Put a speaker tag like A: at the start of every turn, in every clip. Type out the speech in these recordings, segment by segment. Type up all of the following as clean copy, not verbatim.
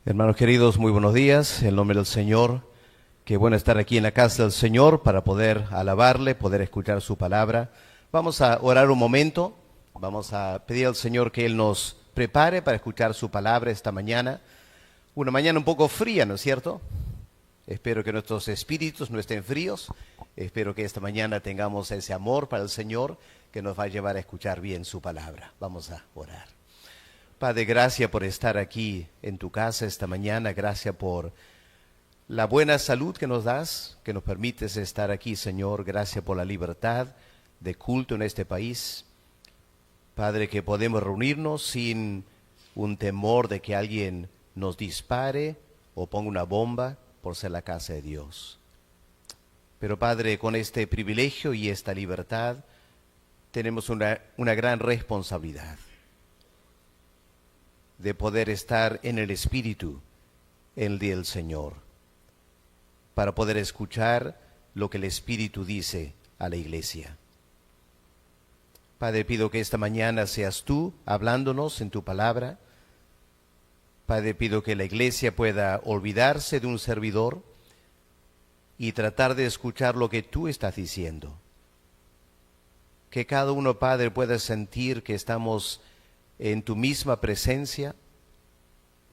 A: Hermanos queridos, muy buenos días, en nombre del Señor. Qué bueno estar aquí en la casa del Señor para poder alabarle, poder escuchar su palabra. Vamos a orar un momento, vamos a pedir al Señor que Él nos prepare para escuchar su palabra esta mañana. Una mañana un poco fría, ¿no es cierto? Espero que nuestros espíritus no estén fríos. Espero que esta mañana tengamos ese amor para el Señor que nos va a llevar a escuchar bien su palabra. Vamos a orar. Padre, gracias por estar aquí en tu casa esta mañana. Gracias por la buena salud que nos das, que nos permites estar aquí, Señor. Gracias por la libertad de culto en este país. Padre, que podemos reunirnos sin un temor de que alguien nos dispare o ponga una bomba por ser la casa de Dios. Pero Padre, con este privilegio y esta libertad tenemos una gran responsabilidad de poder estar en el Espíritu en el día del Señor, para poder escuchar lo que el Espíritu dice a la iglesia. Padre, pido que esta mañana seas tú hablándonos en tu palabra. Padre, pido que la iglesia pueda olvidarse de un servidor y tratar de escuchar lo que tú estás diciendo. Que cada uno, Padre, pueda sentir que estamos en tu misma presencia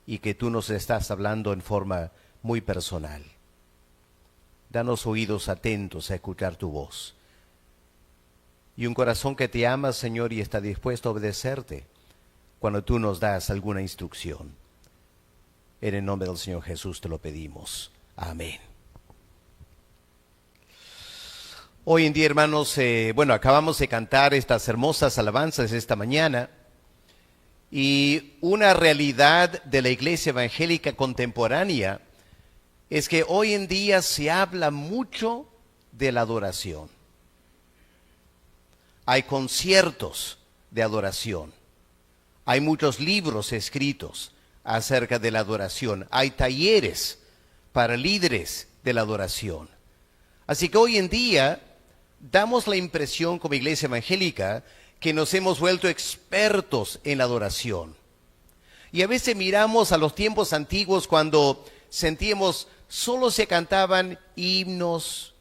A: y que tú nos estás hablando en forma muy personal. Danos oídos atentos a escuchar tu voz y un corazón que te ama, Señor, y está dispuesto a obedecerte cuando tú nos das alguna instrucción. En el nombre del Señor Jesús te lo pedimos. Amén. Hoy en día, hermanos, acabamos de cantar estas hermosas alabanzas esta mañana. Y una realidad de la iglesia evangélica contemporánea es que hoy en día se habla mucho de la adoración. Hay conciertos de adoración. Hay muchos libros escritos acerca de la adoración. Hay talleres para líderes de la adoración. Así que hoy en día damos la impresión como iglesia evangélica que nos hemos vuelto expertos en la adoración. Y a veces miramos a los tiempos antiguos cuando sentíamos solo se cantaban himnos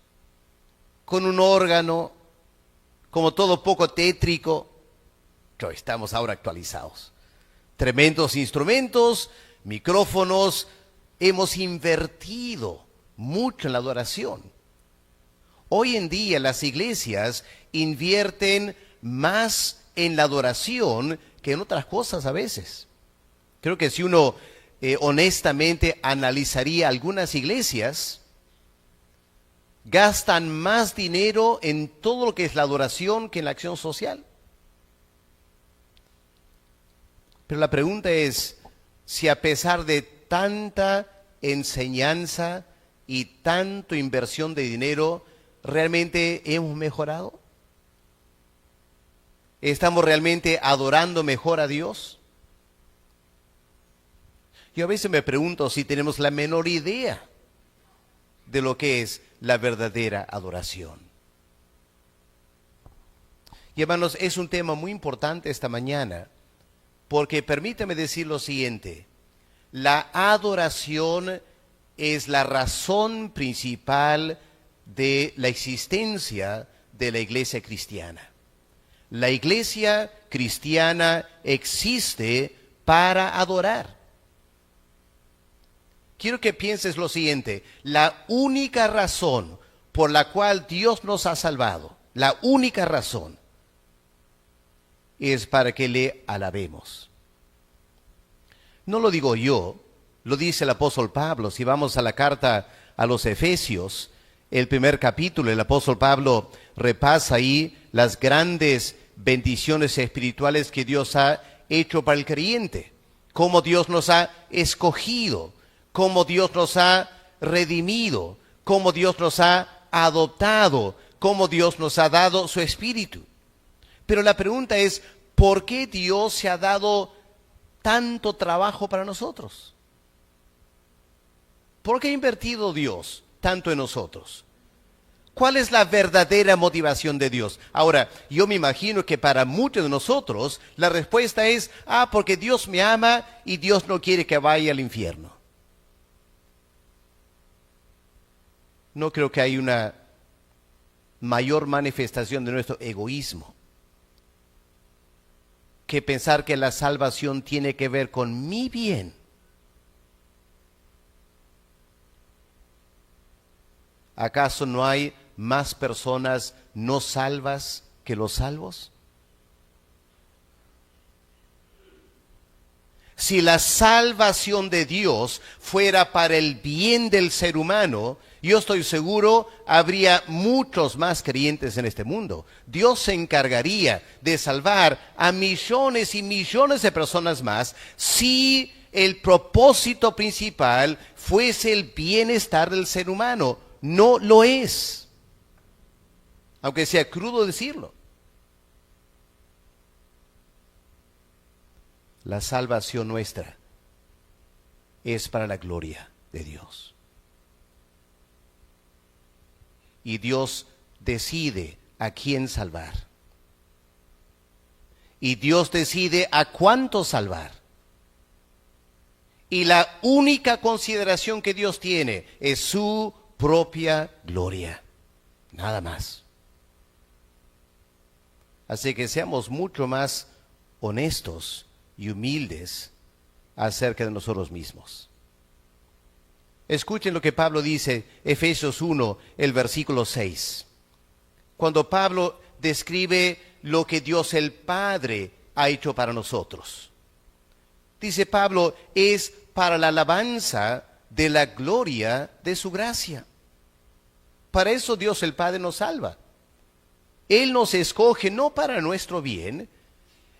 A: con un órgano, como todo poco tétrico. Pero estamos ahora actualizados. Tremendos instrumentos, micrófonos, hemos invertido mucho en la adoración. Hoy en día las iglesias invierten más en la adoración que en otras cosas a veces. Creo que si uno honestamente analizaría algunas iglesias, gastan más dinero en todo lo que es la adoración que en la acción social. Pero la pregunta es, si a pesar de tanta enseñanza y tanta inversión de dinero, ¿realmente hemos mejorado? ¿Estamos realmente adorando mejor a Dios? Yo a veces me pregunto si tenemos la menor idea de lo que es la verdadera adoración. Y hermanos, es un tema muy importante esta mañana, porque permítame decir lo siguiente: la adoración es la razón principal de la existencia de la iglesia cristiana. La iglesia cristiana existe para adorar. Quiero que pienses lo siguiente: la única razón por la cual Dios nos ha salvado, la única razón, es para que le alabemos. No lo digo yo, lo dice el apóstol Pablo. Si vamos a la carta a los Efesios, el primer capítulo, el apóstol Pablo repasa ahí las grandes bendiciones espirituales que Dios ha hecho para el creyente, cómo Dios nos ha escogido, cómo Dios nos ha redimido, cómo Dios nos ha adoptado, cómo Dios nos ha dado su espíritu. Pero la pregunta es, ¿por qué Dios se ha dado tanto trabajo para nosotros? ¿Por qué ha invertido Dios tanto en nosotros? ¿Cuál es la verdadera motivación de Dios? Ahora, yo me imagino que para muchos de nosotros la respuesta es, porque Dios me ama y Dios no quiere que vaya al infierno. no creo que hay una mayor manifestación de nuestro egoísmo que pensar que la salvación tiene que ver con mi bien. ¿Acaso no hay más personas no salvas que los salvos? Si la salvación de Dios fuera para el bien del ser humano, yo estoy seguro habría muchos más creyentes en este mundo. Dios se encargaría de salvar a millones y millones de personas más si el propósito principal fuese el bienestar del ser humano. No lo es, aunque sea crudo decirlo. La salvación nuestra es para la gloria de Dios. Y Dios decide a quién salvar. Y Dios decide a cuánto salvar. Y la única consideración que Dios tiene es su propia gloria. Nada más. Así que seamos mucho más honestos y humildes acerca de nosotros mismos. Escuchen lo que Pablo dice, Efesios 1, el versículo 6. Cuando Pablo describe lo que Dios el Padre ha hecho para nosotros. Dice Pablo, es para la alabanza de la gloria de su gracia. Para eso Dios el Padre nos salva. Él nos escoge no para nuestro bien.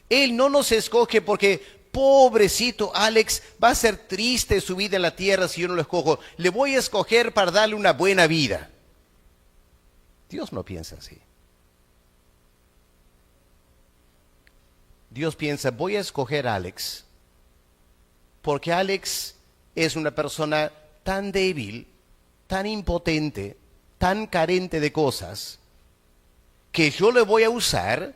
A: Él no nos escoge porque, pobrecito Alex, va a ser triste su vida en la tierra si yo no lo escojo. Le voy a escoger para darle una buena vida. Dios no piensa así. Dios piensa, voy a escoger a Alex porque Alex es una persona tan débil, tan impotente, tan carente de cosas, que yo le voy a usar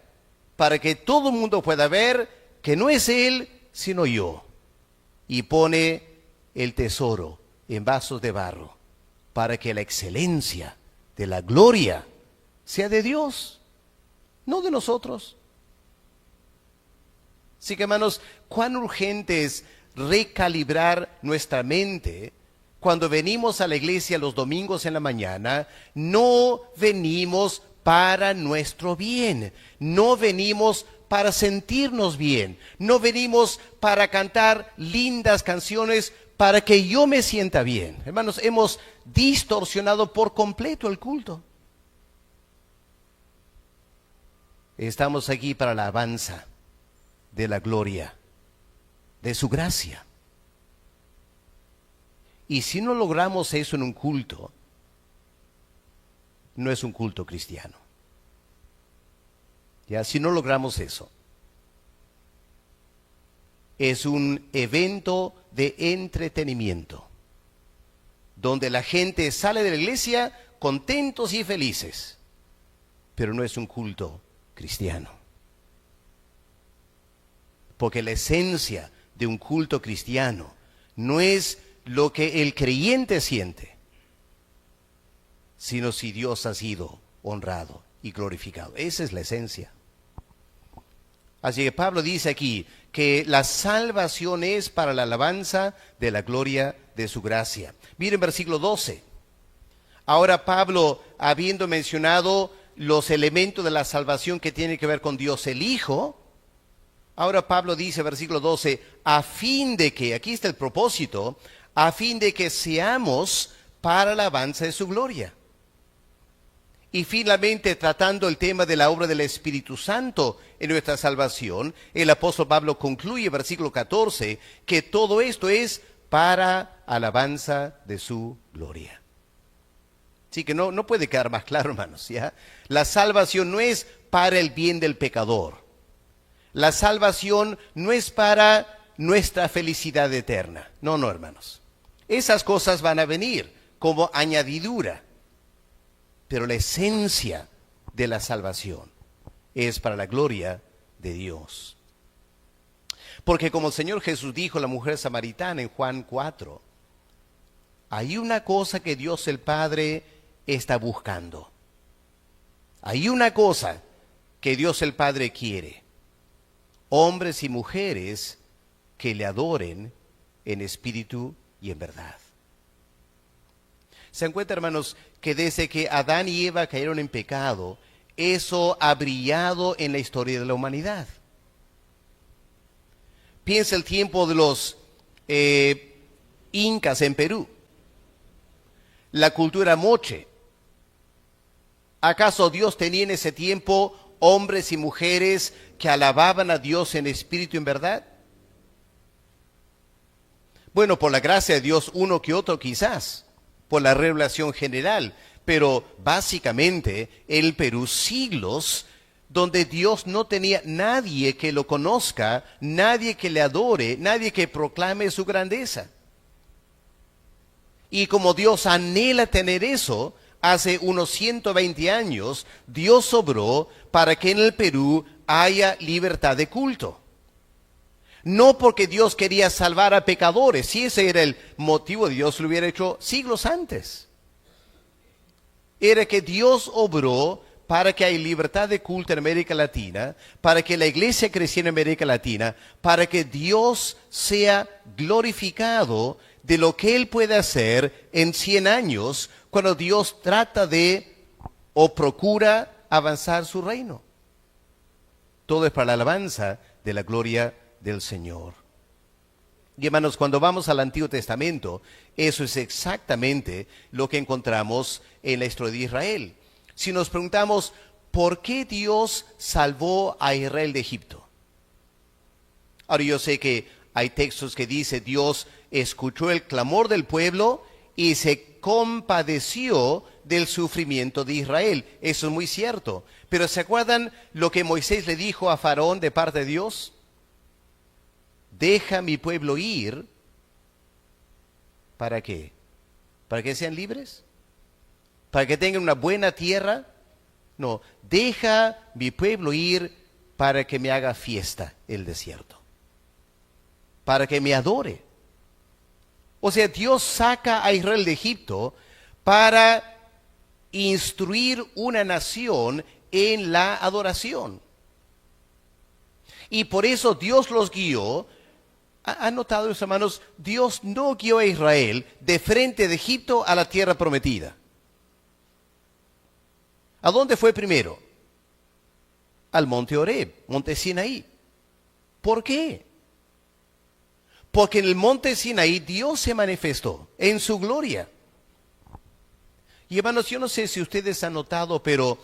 A: para que todo el mundo pueda ver que no es él, sino yo. Y pone el tesoro en vasos de barro para que la excelencia de la gloria sea de Dios, no de nosotros. Así que, hermanos, cuán urgente es recalibrar nuestra mente. Cuando venimos a la iglesia los domingos en la mañana, no venimos para nuestro bien, no venimos para sentirnos bien, no venimos para cantar lindas canciones para que yo me sienta bien. Hermanos, hemos distorsionado por completo el culto. Estamos aquí para la alabanza de la gloria, de su gracia. Y si no logramos eso en un culto, no es un culto cristiano. Ya, si no logramos eso, es un evento de entretenimiento, donde la gente sale de la iglesia contentos y felices, pero no es un culto cristiano. Porque la esencia de un culto cristiano no es lo que el creyente siente, sino si Dios ha sido honrado y glorificado. Esa es la esencia. Así que Pablo dice aquí que la salvación es para la alabanza de la gloria de su gracia. Miren versículo 12. Ahora Pablo, habiendo mencionado los elementos de la salvación que tienen que ver con Dios el Hijo, ahora Pablo dice, versículo 12, a fin de que, aquí está el propósito, a fin de que seamos para la alabanza de su gloria. Y finalmente, tratando el tema de la obra del Espíritu Santo en nuestra salvación, el apóstol Pablo concluye, versículo 14, que todo esto es para alabanza de su gloria. Así que no puede quedar más claro, hermanos, ¿ya? La salvación no es para el bien del pecador. La salvación no es para nuestra felicidad eterna. No, hermanos. Esas cosas van a venir como añadidura. Pero la esencia de la salvación es para la gloria de Dios. Porque como el Señor Jesús dijo a la mujer samaritana en Juan 4, hay una cosa que Dios el Padre está buscando. Hay una cosa que Dios el Padre quiere: hombres y mujeres que le adoren en espíritu y en verdad. Se encuentra, hermanos, que desde que Adán y Eva cayeron en pecado, eso ha brillado en la historia de la humanidad. Piensa el tiempo de los incas en Perú, la cultura moche. ¿Acaso Dios tenía en ese tiempo hombres y mujeres que alababan a Dios en espíritu y en verdad? Bueno, por la gracia de Dios, uno que otro quizás, por la revelación general, pero básicamente el Perú, siglos donde Dios no tenía nadie que lo conozca, nadie que le adore, nadie que proclame su grandeza. Y como Dios anhela tener eso, hace unos 120 años, Dios obró para que en el Perú haya libertad de culto. No porque Dios quería salvar a pecadores, si ese era el motivo, Dios lo hubiera hecho siglos antes. Era que Dios obró para que haya libertad de culto en América Latina, para que la iglesia creciera en América Latina, para que Dios sea glorificado de lo que Él puede hacer en 100 años, cuando Dios trata de o procura avanzar su reino. Todo es para la alabanza de la gloria del Señor. Y hermanos, cuando vamos al Antiguo Testamento, eso es exactamente lo que encontramos en la historia de Israel. Si nos preguntamos, ¿por qué Dios salvó a Israel de Egipto? Ahora yo sé que hay textos que dice Dios escuchó el clamor del pueblo y se compadeció del sufrimiento de Israel. Eso es muy cierto. Pero ¿se acuerdan lo que Moisés le dijo a Faraón de parte de Dios? Deja mi pueblo ir. ¿Para qué? ¿Para que sean libres? ¿Para que tengan una buena tierra? No, deja mi pueblo ir para que me haga fiesta el desierto, para que me adore. O sea, Dios saca a Israel de Egipto para instruir una nación en la adoración. Y por eso Dios los guió. ¿Han notado, hermanos? Dios no guió a Israel de frente de Egipto a la tierra prometida. ¿A dónde fue primero? Al monte Horeb, monte Sinaí. ¿Por qué? Porque en el monte Sinaí Dios se manifestó en su gloria. Y hermanos, yo no sé si ustedes han notado, pero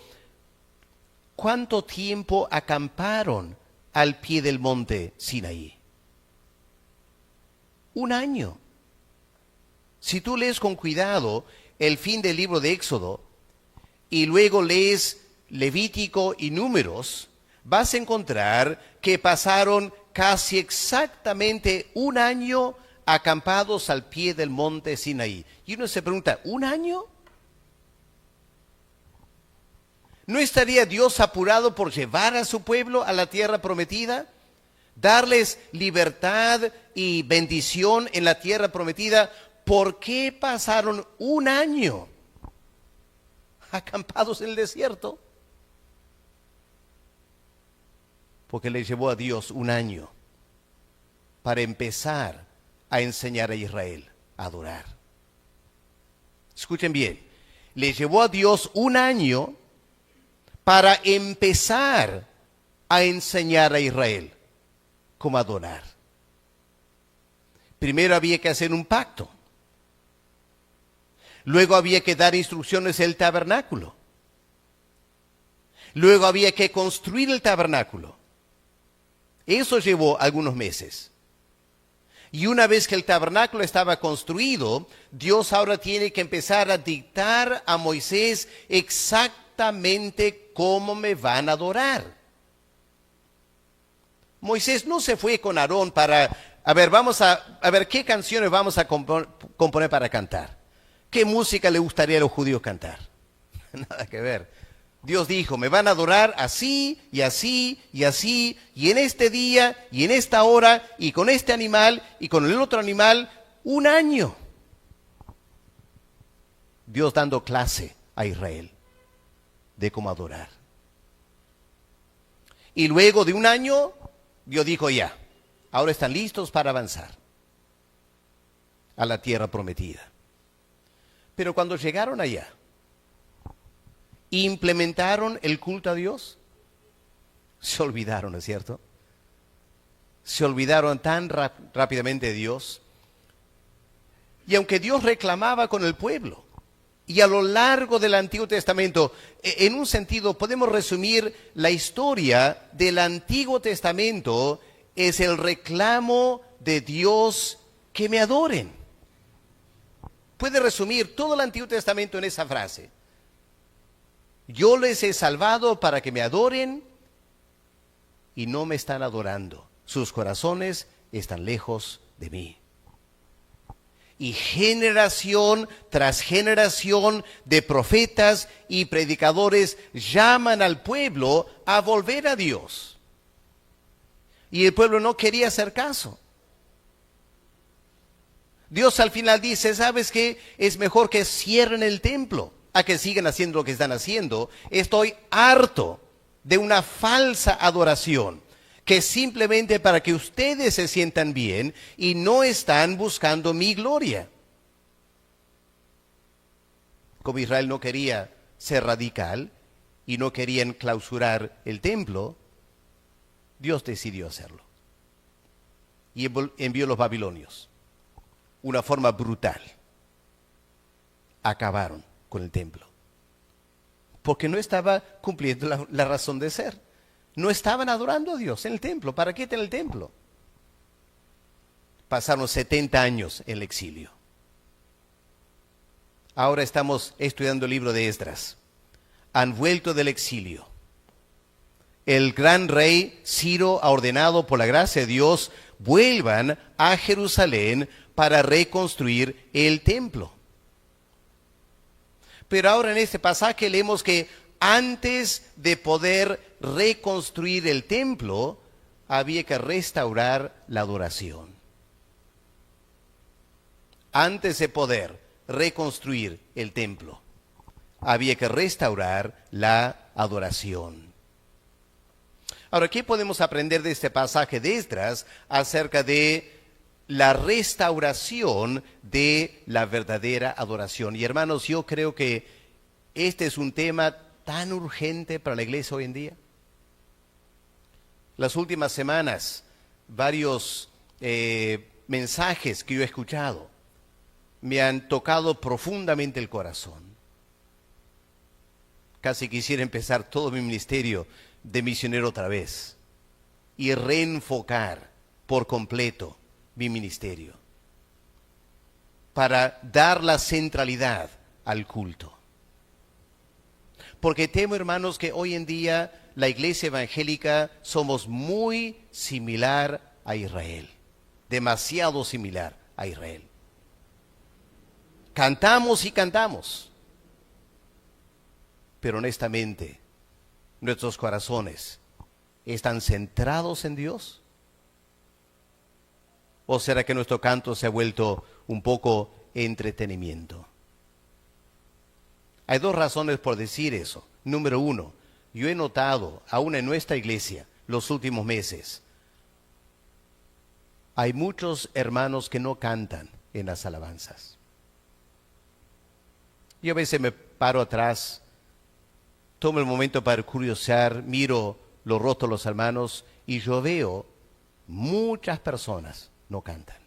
A: ¿cuánto tiempo acamparon al pie del monte Sinaí? 1 año. Si tú lees con cuidado el fin del libro de Éxodo y luego lees Levítico y Números, vas a encontrar que pasaron casi exactamente 1 año acampados al pie del monte Sinaí. Y uno se pregunta, ¿1 año? ¿No estaría Dios apurado por llevar a su pueblo a la tierra prometida? Darles libertad y bendición en la tierra prometida. ¿Por qué pasaron 1 año acampados en el desierto? Porque le llevó a Dios 1 año para empezar a enseñar a Israel a adorar. Escuchen bien, le llevó a Dios 1 año para empezar a enseñar a Israel cómo adorar. Primero había que hacer un pacto. Luego había que dar instrucciones del tabernáculo. Luego había que construir el tabernáculo. Eso llevó algunos meses. Y una vez que el tabernáculo estaba construido, Dios ahora tiene que empezar a dictar a Moisés exactamente cómo me van a adorar. Moisés no se fue con Aarón para, vamos a ver qué canciones vamos a componer para cantar. ¿Qué música le gustaría a los judíos cantar? Nada que ver. Dios dijo, me van a adorar así y así y así, y en este día y en esta hora y con este animal y con el otro animal, 1 año. Dios dando clase a Israel de cómo adorar. Y luego de un año, Dios dijo ya, ahora están listos para avanzar a la tierra prometida. Pero cuando llegaron allá, implementaron el culto a Dios, se olvidaron, ¿no es cierto? Se olvidaron tan rápidamente de Dios. Y aunque Dios reclamaba con el pueblo, y a lo largo del Antiguo Testamento, en un sentido podemos resumir la historia del Antiguo Testamento, es el reclamo de Dios que me adoren. Puede resumir todo el Antiguo Testamento en esa frase. Yo les he salvado para que me adoren y no me están adorando. Sus corazones están lejos de mí. Y generación tras generación de profetas y predicadores llaman al pueblo a volver a Dios. Y el pueblo no quería hacer caso. Dios al final dice, ¿sabes qué? Es mejor que cierren el templo a que sigan haciendo lo que están haciendo. Estoy harto de una falsa adoración, que es simplemente para que ustedes se sientan bien y no están buscando mi gloria. Como Israel no quería ser radical y no querían clausurar el templo, Dios decidió hacerlo. Y envió a los babilonios. Una forma brutal. Acabaron con el templo. Porque no estaba cumpliendo la razón de ser. No estaban adorando a Dios en el templo. ¿Para qué en el templo? Pasaron 70 años en el exilio. Ahora estamos estudiando el libro de Esdras. Han vuelto del exilio. El gran rey Ciro ha ordenado por la gracia de Dios, vuelvan a Jerusalén para reconstruir el templo. Pero ahora en este pasaje leemos que antes de poder reconstruir el templo, había que restaurar la adoración. Antes de poder reconstruir el templo, había que restaurar la adoración. Ahora, ¿qué podemos aprender de este pasaje de Esdras acerca de la restauración de la verdadera adoración? Y hermanos, yo creo que este es un tema tan urgente para la iglesia hoy en día. Las últimas semanas, varios mensajes que yo he escuchado me han tocado profundamente el corazón. Casi quisiera empezar todo mi ministerio de misionero otra vez y reenfocar por completo mi ministerio para dar la centralidad al culto. Porque temo, hermanos, que hoy en día la iglesia evangélica somos muy similar a Israel, demasiado similar a Israel. Cantamos y cantamos, pero honestamente, ¿nuestros corazones están centrados en Dios? ¿O será que nuestro canto se ha vuelto un poco entretenimiento? Hay dos razones por decir eso. Número uno, yo he notado, aún en nuestra iglesia, los últimos meses, hay muchos hermanos que no cantan en las alabanzas. Yo a veces me paro atrás, tomo el momento para curiosear, miro los rostros de los hermanos y yo veo muchas personas no cantan.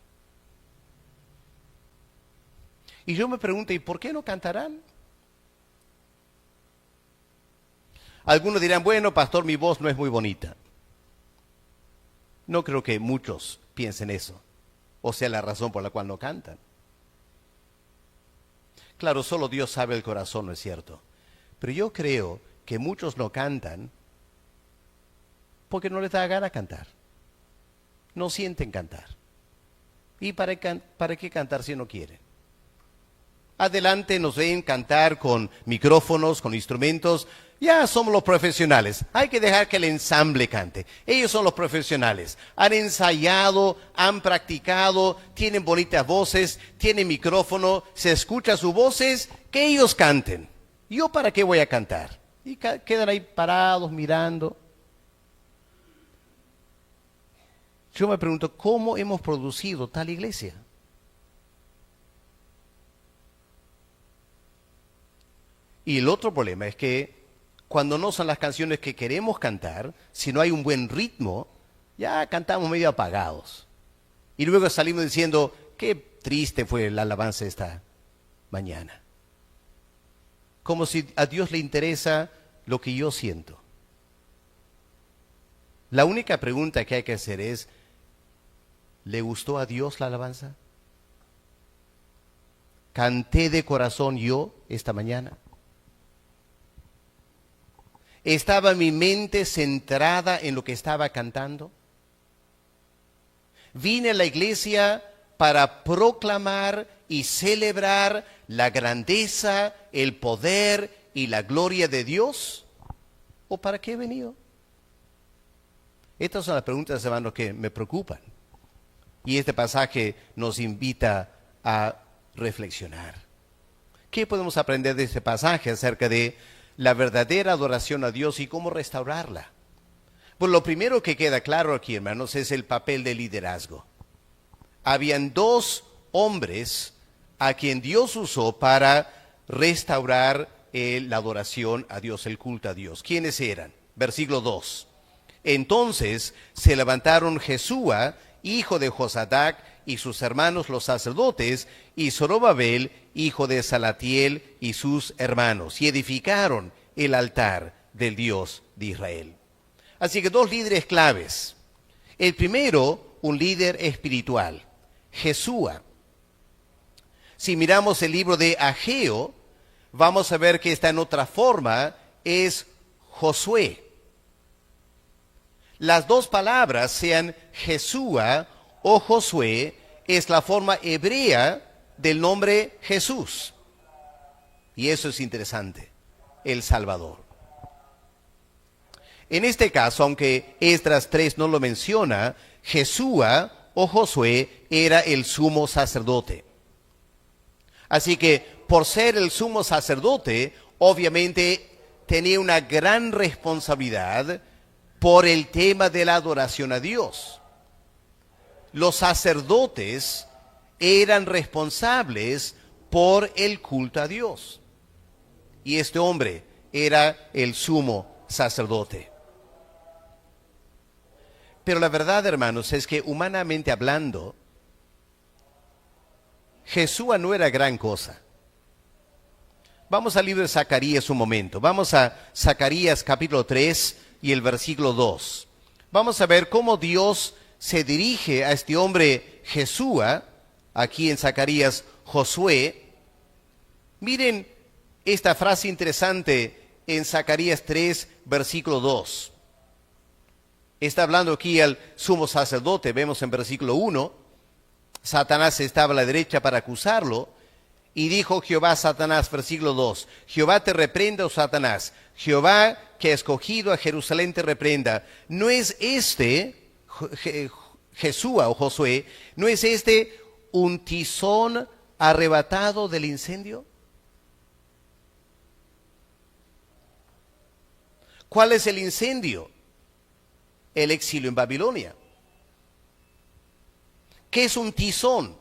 A: Y yo me pregunto, ¿y por qué no cantarán? Algunos dirán, bueno, pastor, mi voz no es muy bonita. No creo que muchos piensen eso, o sea, la razón por la cual no cantan. Claro, solo Dios sabe el corazón, ¿no es cierto? Pero yo creo que muchos no cantan porque no les da gana cantar. No sienten cantar. ¿Y para qué cantar si no quieren? Adelante nos ven cantar con micrófonos, con instrumentos. Ya somos los profesionales. Hay que dejar que el ensamble cante. Ellos son los profesionales. Han ensayado, han practicado, tienen bonitas voces, tienen micrófono, se escucha sus voces, que ellos canten. ¿Yo para qué voy a cantar? Y quedan ahí parados mirando. Yo me pregunto, ¿cómo hemos producido tal iglesia? Y el otro problema es que cuando no son las canciones que queremos cantar, si no hay un buen ritmo, ya cantamos medio apagados. Y luego salimos diciendo, qué triste fue la alabanza esta mañana. Como si a Dios le interesa lo que yo siento. La única pregunta que hay que hacer es, ¿le gustó a Dios la alabanza? ¿Canté de corazón yo esta mañana? ¿Estaba mi mente centrada en lo que estaba cantando? Vine a la iglesia para proclamar y celebrar la grandeza, el poder y la gloria de Dios. ¿O para qué he venido? Estas son las preguntas, hermanos, que me preocupan. Y este pasaje nos invita a reflexionar. ¿Qué podemos aprender de este pasaje acerca de la verdadera adoración a Dios y cómo restaurarla? Pues lo primero que queda claro aquí, hermanos, es el papel de liderazgo. Habían dos hombres a quien Dios usó para restaurar la adoración a Dios, el culto a Dios. ¿Quiénes eran? Versículo 2. Entonces se levantaron Jesúa, hijo de Josadac, y sus hermanos los sacerdotes, y Zorobabel, hijo de Salatiel, y sus hermanos, y edificaron el altar del Dios de Israel. Así que dos líderes claves. El primero, un líder espiritual, Jesúa. Si miramos el libro de Ageo, vamos a ver que está en otra forma, es Josué. Las dos palabras, sean Jesúa o Josué, es la forma hebrea del nombre Jesús. Y eso es interesante, el Salvador. En este caso, aunque Esdras 3 no lo menciona, Jesúa o Josué era el sumo sacerdote. Así que por ser el sumo sacerdote, obviamente tenía una gran responsabilidad por el tema de la adoración a Dios. Los sacerdotes eran responsables por el culto a Dios. Y este hombre era el sumo sacerdote. Pero la verdad, hermanos, es que humanamente hablando, Jesús no era gran cosa. Vamos al libro de Zacarías un momento. Vamos a Zacarías capítulo 3 y el versículo 2. Vamos a ver cómo Dios se dirige a este hombre Jesúa, aquí en Zacarías Josué. Miren esta frase interesante en Zacarías 3, versículo 2. Está hablando aquí al sumo sacerdote, vemos en versículo 1, Satanás estaba a la derecha para acusarlo, y dijo Jehová a Satanás, versículo 2, Jehová te reprenda, oh Satanás, Jehová que ha escogido a Jerusalén te reprenda. ¿No es este, Jesúa o Josué, no es este un tizón arrebatado del incendio? ¿Cuál es el incendio? El exilio en Babilonia. ¿Qué es un tizón?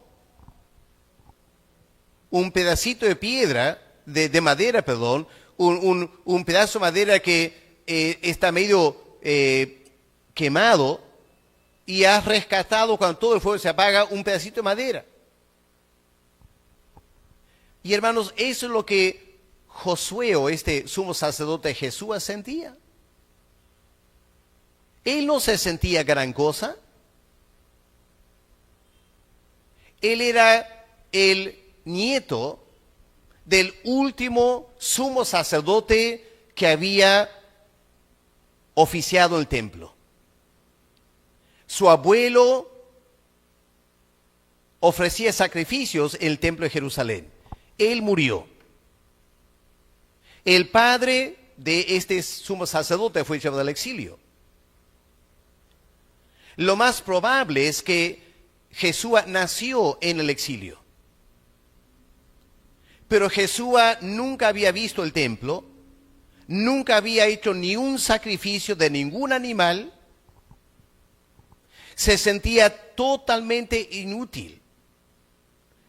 A: Un pedacito de piedra, de madera, perdón, un pedazo de madera que está medio quemado y has rescatado cuando todo el fuego se apaga un pedacito de madera. Y hermanos, eso es lo que Josué o este sumo sacerdote Jesús sentía. Él no se sentía gran cosa. Él era el nieto del último sumo sacerdote que había oficiado el templo. Su abuelo ofrecía sacrificios en el templo de Jerusalén. Él murió. El padre de este sumo sacerdote fue llevado al exilio. Lo más probable es que Jesús nació en el exilio. Pero Jesús nunca había visto el templo, nunca había hecho ni un sacrificio de ningún animal, se sentía totalmente inútil,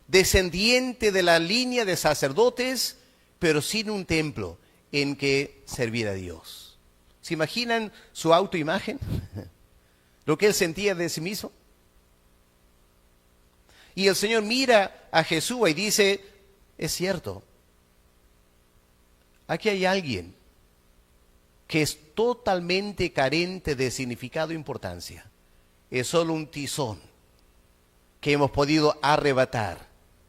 A: descendiente de la línea de sacerdotes, pero sin un templo en que servir a Dios. ¿Se imaginan su autoimagen? Lo que él sentía de sí mismo. Y el Señor mira a Jesús y dice, es cierto, aquí hay alguien que es totalmente carente de significado e importancia. Es solo un tizón que hemos podido arrebatar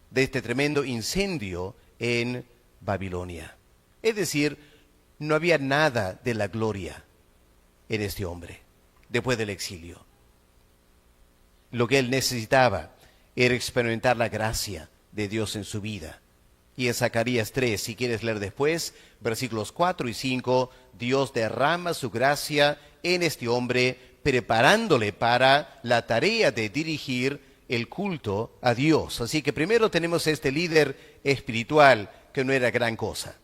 A: de este tremendo incendio en Babilonia. Es decir, no había nada de la gloria en este hombre después del exilio. Lo que él necesitaba era experimentar la gracia de Dios en su vida. Y en Zacarías 3, si quieres leer después, versículos 4 y 5, Dios derrama su gracia en este hombre, preparándole para la tarea de dirigir el culto a Dios. Así que primero tenemos este líder espiritual que no era gran cosa.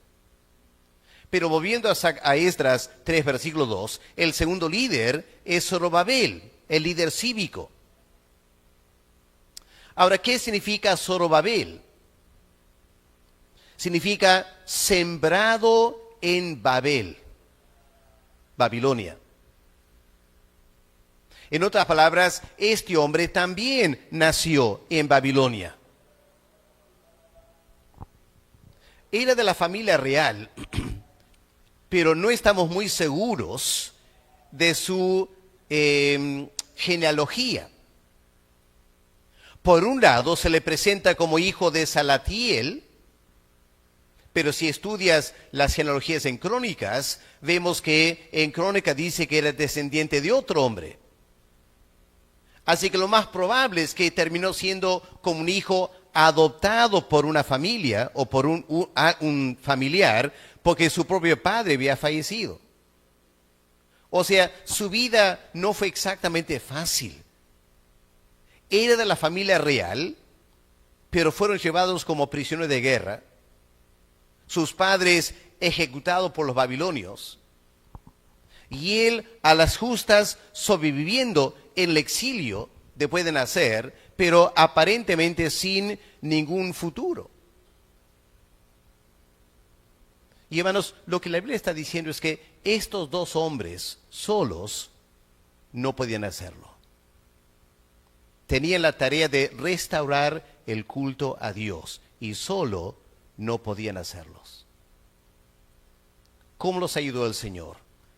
A: Pero volviendo a Esdras 3, versículo 2, el segundo líder es Zorobabel, el líder cívico. Ahora, ¿qué significa Zorobabel? Significa sembrado en Babel, Babilonia. En otras palabras, este hombre también nació en Babilonia. Era de la familia real, pero no estamos muy seguros de su genealogía. Por un lado, se le presenta como hijo de Salatiel, pero si estudias las genealogías en Crónicas, vemos que en Crónica dice que era descendiente de otro hombre. Así que lo más probable es que terminó siendo como un hijo adoptado por una familia o por un familiar, porque su propio padre había fallecido. O sea, su vida no fue exactamente fácil. Era de la familia real, pero fueron llevados como prisioneros de guerra. Sus padres ejecutados por los babilonios. Y él a las justas sobreviviendo en el exilio después de nacer, pero aparentemente sin ningún futuro. Y hermanos, lo que la Biblia está diciendo es que estos dos hombres solos no podían hacerlo. Tenían la tarea de restaurar el culto a Dios y solo no podían hacerlos. ¿Cómo los ayudó el Señor?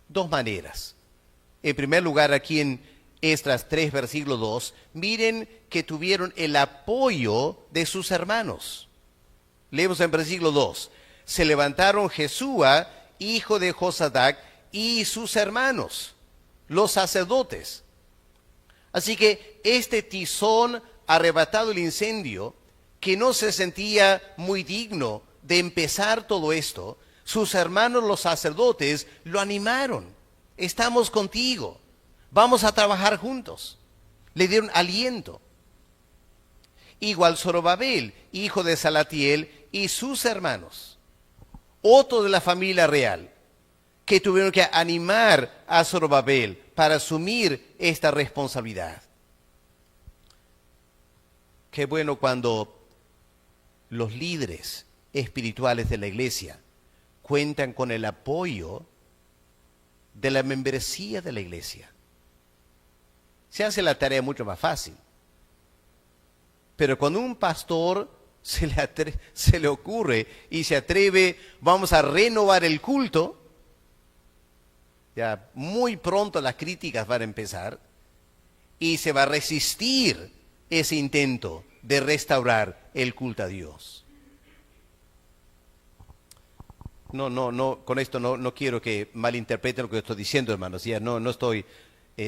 A: Dos maneras. En primer lugar, aquí en Esdras 3, versículo 2, miren que tuvieron el apoyo de sus hermanos. Leemos en versículo 2. Se levantaron Jesúa, hijo de Josadac, y sus hermanos, los sacerdotes. Así que este tizón arrebatado el incendio, que no se sentía muy digno de empezar todo esto, sus hermanos los sacerdotes lo animaron. Estamos contigo, vamos a trabajar juntos. Le dieron aliento. Igual Zorobabel, hijo de Salatiel, y sus hermanos, otro de la familia real, que tuvieron que animar a Zorobabel para asumir esta responsabilidad. Qué bueno cuando los líderes espirituales de la iglesia cuentan con el apoyo de la membresía de la iglesia. Se hace la tarea mucho más fácil. Pero cuando un pastor se le ocurre y se atreve, vamos a renovar el culto, ya muy pronto las críticas van a empezar y se va a resistir ese intento de restaurar el culto a Dios. No, con esto no quiero que malinterpreten lo que estoy diciendo, hermanos. Ya no estoy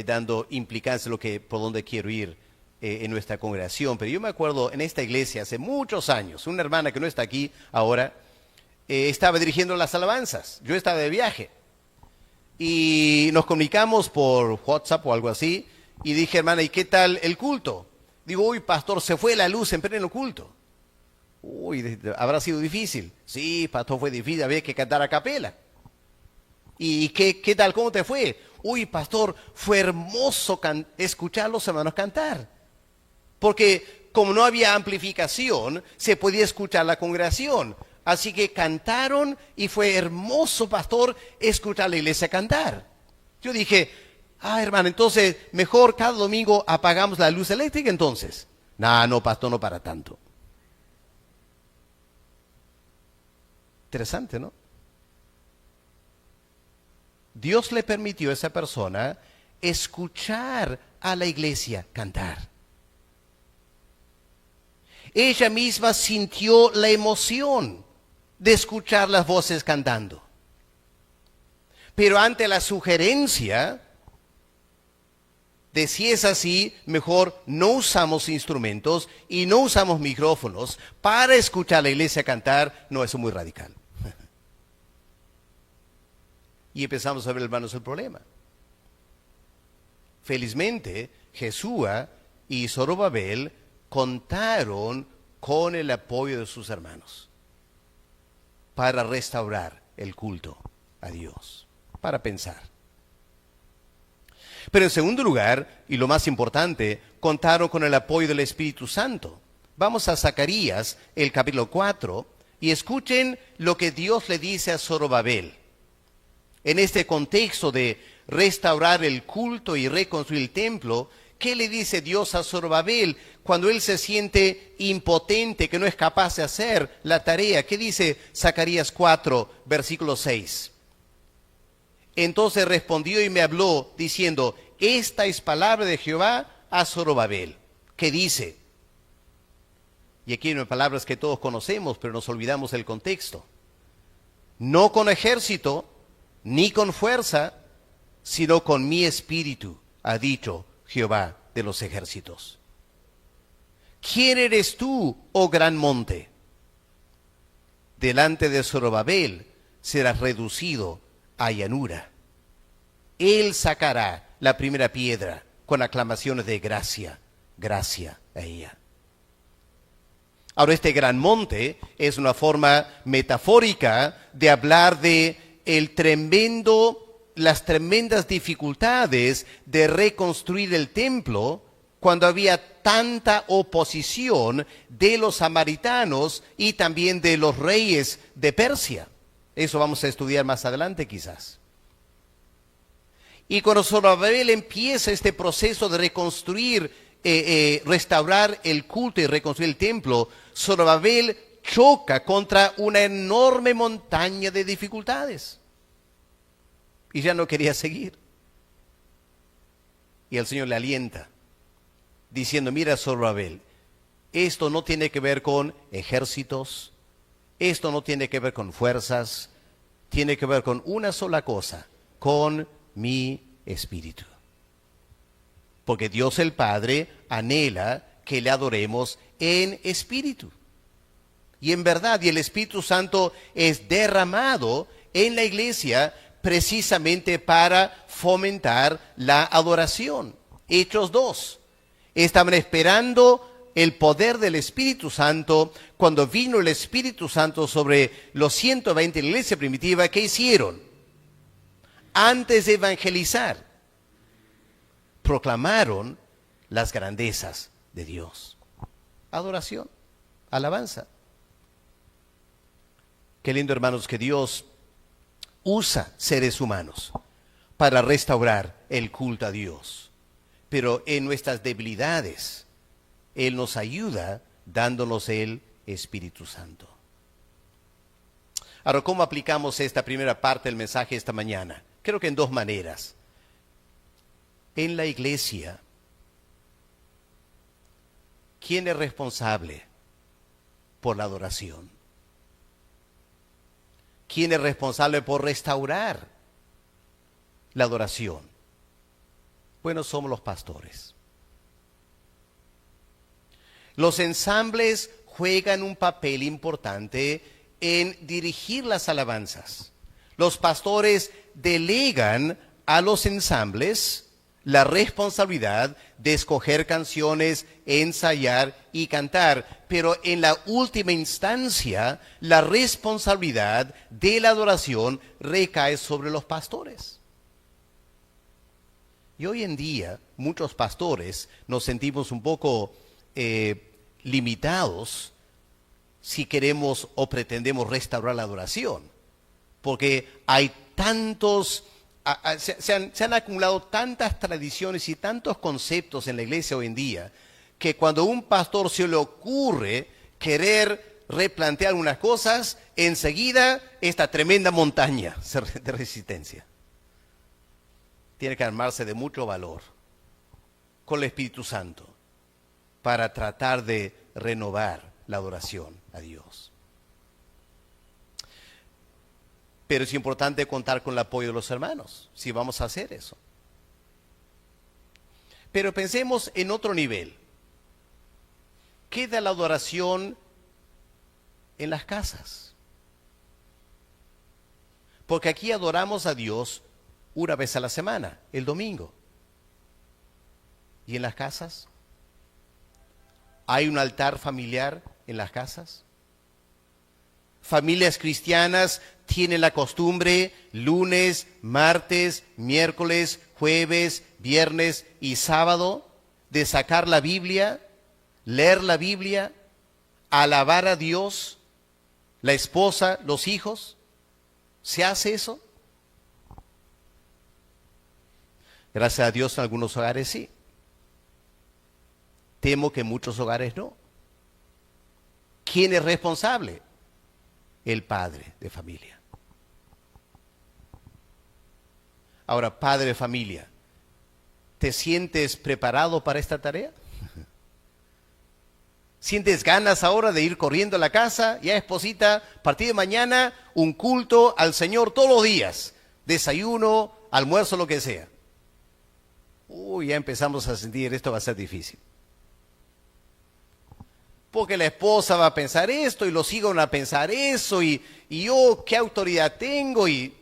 A: dando implicancia por donde quiero ir en nuestra congregación. Pero yo me acuerdo en esta iglesia hace muchos años, una hermana que no está aquí ahora, estaba dirigiendo las alabanzas. Yo estaba de viaje. Y nos comunicamos por WhatsApp o algo así. Y dije, hermana, ¿y qué tal el culto? Digo, uy, pastor, se fue la luz en pleno culto. Uy, habrá sido difícil. Sí, pastor, fue difícil, había que cantar a capela. ¿Y qué tal? ¿Cómo te fue? Uy, pastor, fue hermoso escuchar a los hermanos cantar. Porque como no había amplificación, se podía escuchar la congregación. Así que cantaron y fue hermoso, pastor, escuchar a la iglesia cantar. Yo dije, hermano, entonces mejor cada domingo apagamos la luz eléctrica entonces. No, pastor, no para tanto. Interesante, ¿no? Dios le permitió a esa persona escuchar a la iglesia cantar. Ella misma sintió la emoción de escuchar las voces cantando. Pero ante la sugerencia de si es así, mejor no usamos instrumentos y no usamos micrófonos para escuchar a la iglesia cantar, no, eso es muy radical. Y empezamos a ver, hermanos, el problema. Felizmente, Jesúa y Zorobabel contaron con el apoyo de sus hermanos para restaurar el culto a Dios, para pensar. Pero en segundo lugar, y lo más importante, contaron con el apoyo del Espíritu Santo. Vamos a Zacarías, el capítulo 4, y escuchen lo que Dios le dice a Zorobabel. En este contexto de restaurar el culto y reconstruir el templo, ¿qué le dice Dios a Zorobabel cuando él se siente impotente, que no es capaz de hacer la tarea? ¿Qué dice Zacarías 4, versículo 6? Entonces respondió y me habló, diciendo, esta es palabra de Jehová a Zorobabel. ¿Qué dice? Y aquí hay unas palabras que todos conocemos, pero nos olvidamos del contexto. No con ejército, ni con fuerza, sino con mi espíritu, ha dicho Jehová de los ejércitos. ¿Quién eres tú, oh gran monte? Delante de Zorobabel serás reducido a llanura. Él sacará la primera piedra con aclamaciones de gracia, gracia a ella. Ahora, este gran monte es una forma metafórica de hablar de las tremendas dificultades de reconstruir el templo cuando había tanta oposición de los samaritanos y también de los reyes de Persia. Eso vamos a estudiar más adelante quizás. Y cuando Zorobabel empieza este proceso de reconstruir, restaurar el culto y reconstruir el templo, Zorobabel choca contra una enorme montaña de dificultades. Y ya no quería seguir. Y el Señor le alienta, diciendo, mira Zorobabel, esto no tiene que ver con ejércitos, esto no tiene que ver con fuerzas, tiene que ver con una sola cosa, con mi espíritu. Porque Dios el Padre anhela que le adoremos en espíritu y en verdad, y el Espíritu Santo es derramado en la iglesia precisamente para fomentar la adoración. Hechos 2. Estaban esperando el poder del Espíritu Santo. Cuando vino el Espíritu Santo sobre los 120 de la iglesia primitiva, ¿qué hicieron? Antes de evangelizar, proclamaron las grandezas de Dios. Adoración, alabanza. Qué lindo, hermanos, que Dios usa seres humanos para restaurar el culto a Dios. Pero en nuestras debilidades, Él nos ayuda dándonos el Espíritu Santo. Ahora, ¿cómo aplicamos esta primera parte del mensaje esta mañana? Creo que en dos maneras. En la iglesia, ¿quién es responsable por la adoración? ¿Quién es responsable por restaurar la adoración? Bueno, somos los pastores. Los ensambles juegan un papel importante en dirigir las alabanzas. Los pastores delegan a los ensambles la responsabilidad de escoger canciones, ensayar y cantar, pero en la última instancia, la responsabilidad de la adoración recae sobre los pastores. Y hoy en día, muchos pastores nos sentimos un poco limitados si queremos o pretendemos restaurar la adoración, porque hay tantos... Se han acumulado tantas tradiciones y tantos conceptos en la iglesia hoy en día que cuando a un pastor se le ocurre querer replantear unas cosas, enseguida esta tremenda montaña de resistencia. Tiene que armarse de mucho valor con el Espíritu Santo para tratar de renovar la adoración a Dios. Pero es importante contar con el apoyo de los hermanos, si vamos a hacer eso. Pero pensemos en otro nivel. ¿Queda la adoración en las casas? Porque aquí adoramos a Dios una vez a la semana, el domingo. ¿Y en las casas? ¿Hay un altar familiar en las casas? Familias cristianas tienen la costumbre lunes, martes, miércoles, jueves, viernes y sábado de sacar la Biblia, leer la Biblia, alabar a Dios, la esposa, los hijos. ¿Se hace eso? Gracias a Dios en algunos hogares sí. Temo que en muchos hogares no. ¿Quién es responsable? El padre de familia. Ahora, padre de familia, ¿te sientes preparado para esta tarea? ¿Sientes ganas ahora de ir corriendo a la casa? Ya, esposita, a partir de mañana, un culto al Señor todos los días. Desayuno, almuerzo, lo que sea. Ya empezamos a sentir, esto va a ser difícil. Porque la esposa va a pensar esto y los hijos van a pensar eso y yo qué autoridad tengo y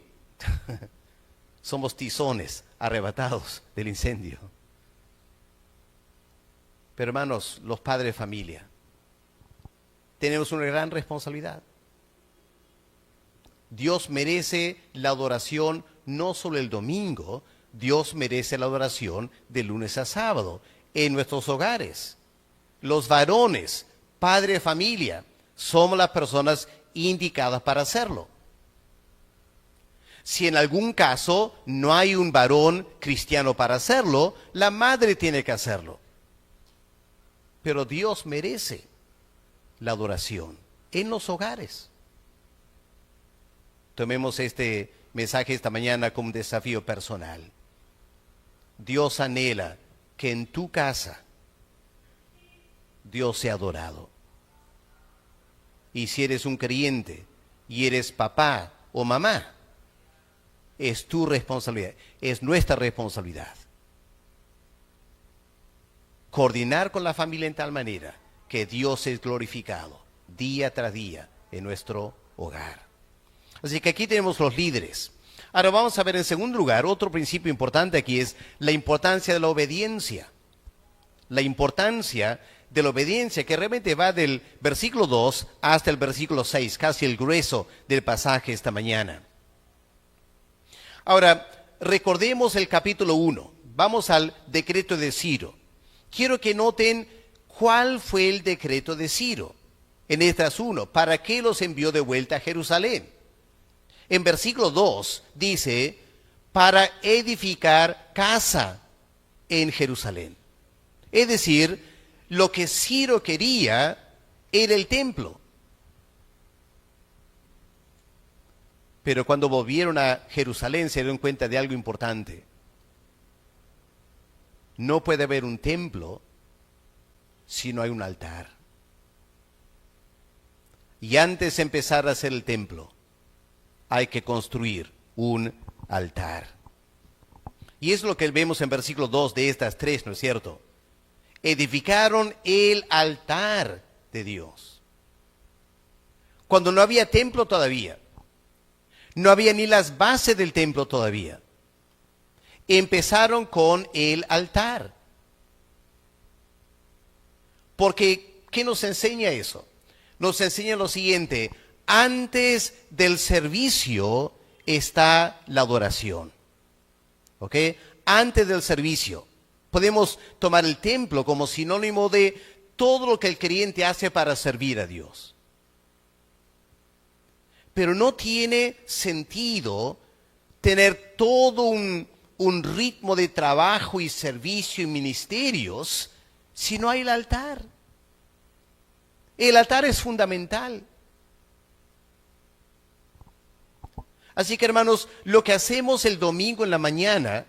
A: somos tizones arrebatados del incendio. Pero hermanos, los padres de familia, tenemos una gran responsabilidad. Dios merece la adoración no solo el domingo, Dios merece la adoración de lunes a sábado en nuestros hogares. Los varones, padre de familia, somos las personas indicadas para hacerlo. Si en algún caso no hay un varón cristiano para hacerlo, la madre tiene que hacerlo. Pero Dios merece la adoración en los hogares. Tomemos este mensaje esta mañana como un desafío personal. Dios anhela que en tu casa Dios sea adorado. Y si eres un creyente y eres papá o mamá, es tu responsabilidad, es nuestra responsabilidad. Coordinar con la familia en tal manera que Dios es glorificado día tras día en nuestro hogar. Así que aquí tenemos los líderes. Ahora vamos a ver en segundo lugar, otro principio importante aquí es la importancia de la obediencia. La importancia de la obediencia que realmente va del versículo 2 hasta el versículo 6, casi el grueso del pasaje esta mañana. Ahora, recordemos el capítulo 1. Vamos al decreto de Ciro. Quiero que noten cuál fue el decreto de Ciro en Esdras 1. ¿Para qué los envió de vuelta a Jerusalén? En versículo 2 dice, para edificar casa en Jerusalén. Es decir, lo que Ciro quería era el templo. Pero cuando volvieron a Jerusalén se dieron cuenta de algo importante. No puede haber un templo si no hay un altar. Y antes de empezar a hacer el templo, hay que construir un altar. Y es lo que vemos en versículo 2 de estas 3, ¿no es cierto? Edificaron el altar de Dios. Cuando no había templo todavía. No había ni las bases del templo todavía. empezaron con el altar. Porque, ¿qué nos enseña eso? Nos enseña lo siguiente: antes del servicio está la adoración. ¿Ok? Antes del servicio. Podemos tomar el templo como sinónimo de todo lo que el creyente hace para servir a Dios. Pero no tiene sentido tener todo un ritmo de trabajo y servicio y ministerios si no hay el altar. El altar es fundamental. Así que, hermanos, lo que hacemos el domingo en la mañana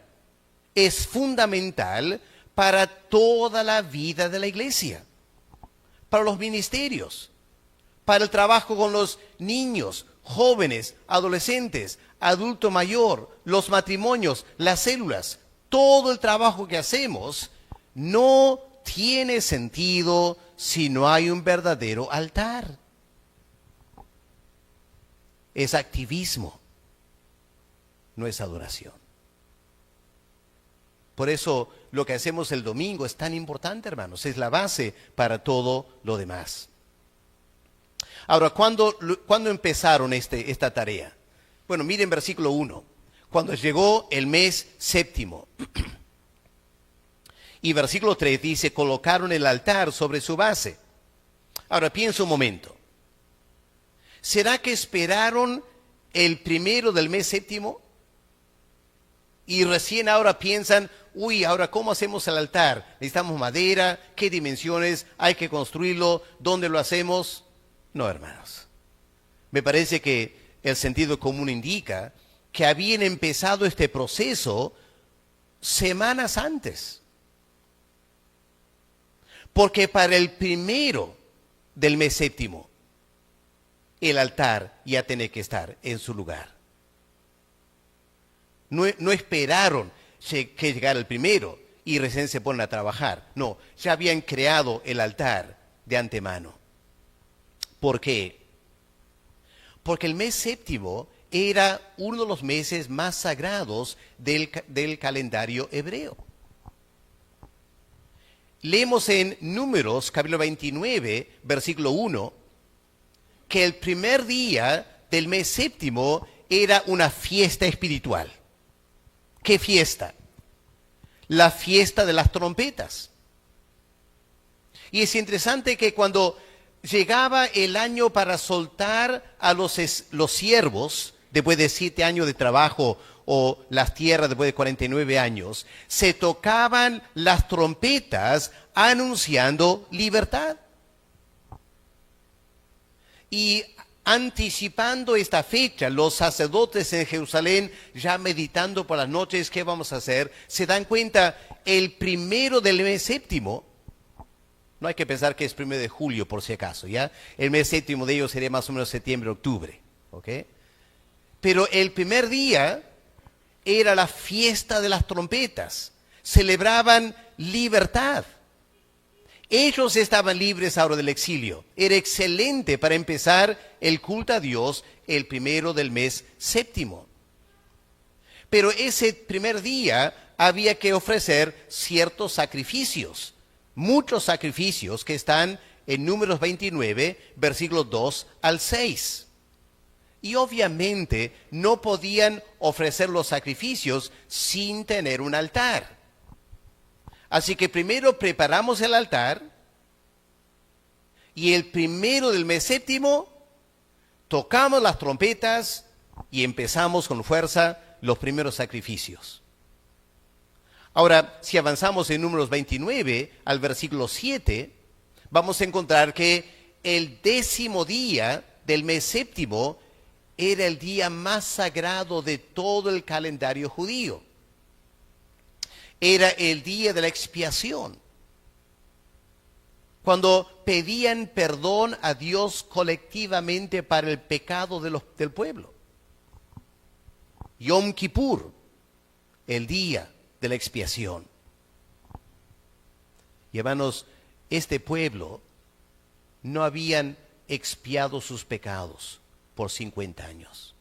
A: es fundamental para toda la vida de la iglesia, para los ministerios, para el trabajo con los niños, jóvenes, adolescentes, adulto mayor, los matrimonios, las células. Todo el trabajo que hacemos no tiene sentido si no hay un verdadero altar. Es activismo, no es adoración. Por eso lo que hacemos el domingo es tan importante, hermanos. Es la base para todo lo demás. Ahora, ¿cuándo empezaron esta tarea? Bueno, miren versículo 1. Cuando llegó el mes séptimo. Y versículo 3 dice, colocaron el altar sobre su base. Ahora, piensa un momento. ¿Será que esperaron el primero del mes séptimo? Y recién ahora piensan, ahora ¿cómo hacemos el altar? ¿Necesitamos madera? ¿Qué dimensiones? ¿Hay que construirlo? ¿Dónde lo hacemos? No, hermanos. Me parece que el sentido común indica que habían empezado este proceso semanas antes. Porque para el primero del mes séptimo, el altar ya tiene que estar en su lugar. No esperaron que llegara el primero y recién se ponen a trabajar. No, ya habían creado el altar de antemano. ¿Por qué? Porque el mes séptimo era uno de los meses más sagrados del calendario hebreo. Leemos en Números, capítulo 29, versículo 1, que el primer día del mes séptimo era una fiesta espiritual. ¿Qué fiesta? La fiesta de las trompetas. Y es interesante que cuando llegaba el año para soltar a los siervos, después de 7 años de trabajo, o las tierras después de 49 años, se tocaban las trompetas anunciando libertad. Y anticipando esta fecha, los sacerdotes en Jerusalén, ya meditando por las noches, ¿qué vamos a hacer? Se dan cuenta, el primero del mes séptimo, no hay que pensar que es primero de julio por si acaso, ¿ya? El mes séptimo de ellos sería más o menos septiembre, octubre, ¿ok? Pero el primer día era la fiesta de las trompetas, celebraban libertad. Ellos estaban libres ahora del exilio. Era excelente para empezar el culto a Dios el primero del mes séptimo. Pero ese primer día había que ofrecer ciertos sacrificios, muchos sacrificios que están en Números 29, versículos 2 al 6. Y obviamente no podían ofrecer los sacrificios sin tener un altar. Así que primero preparamos el altar y el primero del mes séptimo tocamos las trompetas y empezamos con fuerza los primeros sacrificios. Ahora, si avanzamos en Números 29 al versículo 7, vamos a encontrar que el 10º día del mes séptimo era el día más sagrado de todo el calendario judío. Era el día de la expiación, cuando pedían perdón a Dios colectivamente para el pecado del pueblo. Yom Kippur, el día de la expiación. Y hermanos, este pueblo no habían expiado sus pecados por 50 años.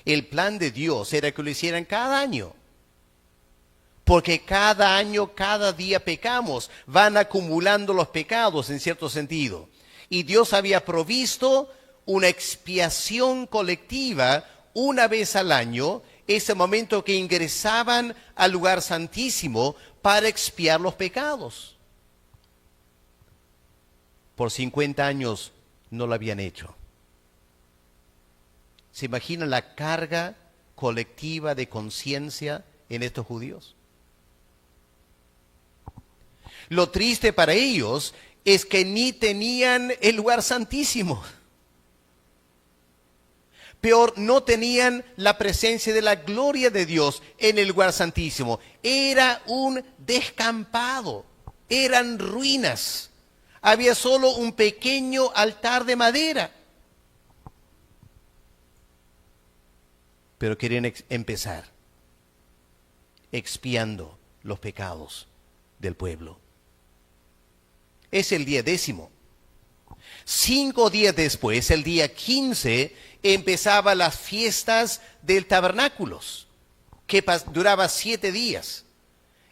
A: El plan de Dios era que lo hicieran cada año. Porque cada año, cada día pecamos. Van acumulando los pecados en cierto sentido. Y Dios había provisto una expiación colectiva una vez al año, ese momento que ingresaban al lugar santísimo para expiar los pecados. Por 50 años no lo habían hecho. ¿Se imaginan la carga colectiva de conciencia en estos judíos? Lo triste para ellos es que ni tenían el lugar santísimo. Peor, no tenían la presencia de la gloria de Dios en el lugar santísimo. Era un descampado, eran ruinas. Había solo un pequeño altar de madera. Pero querían empezar expiando los pecados del pueblo. Es el día 10. 5 días después, el día 15, empezaban las fiestas del tabernáculos, que duraba 7 días.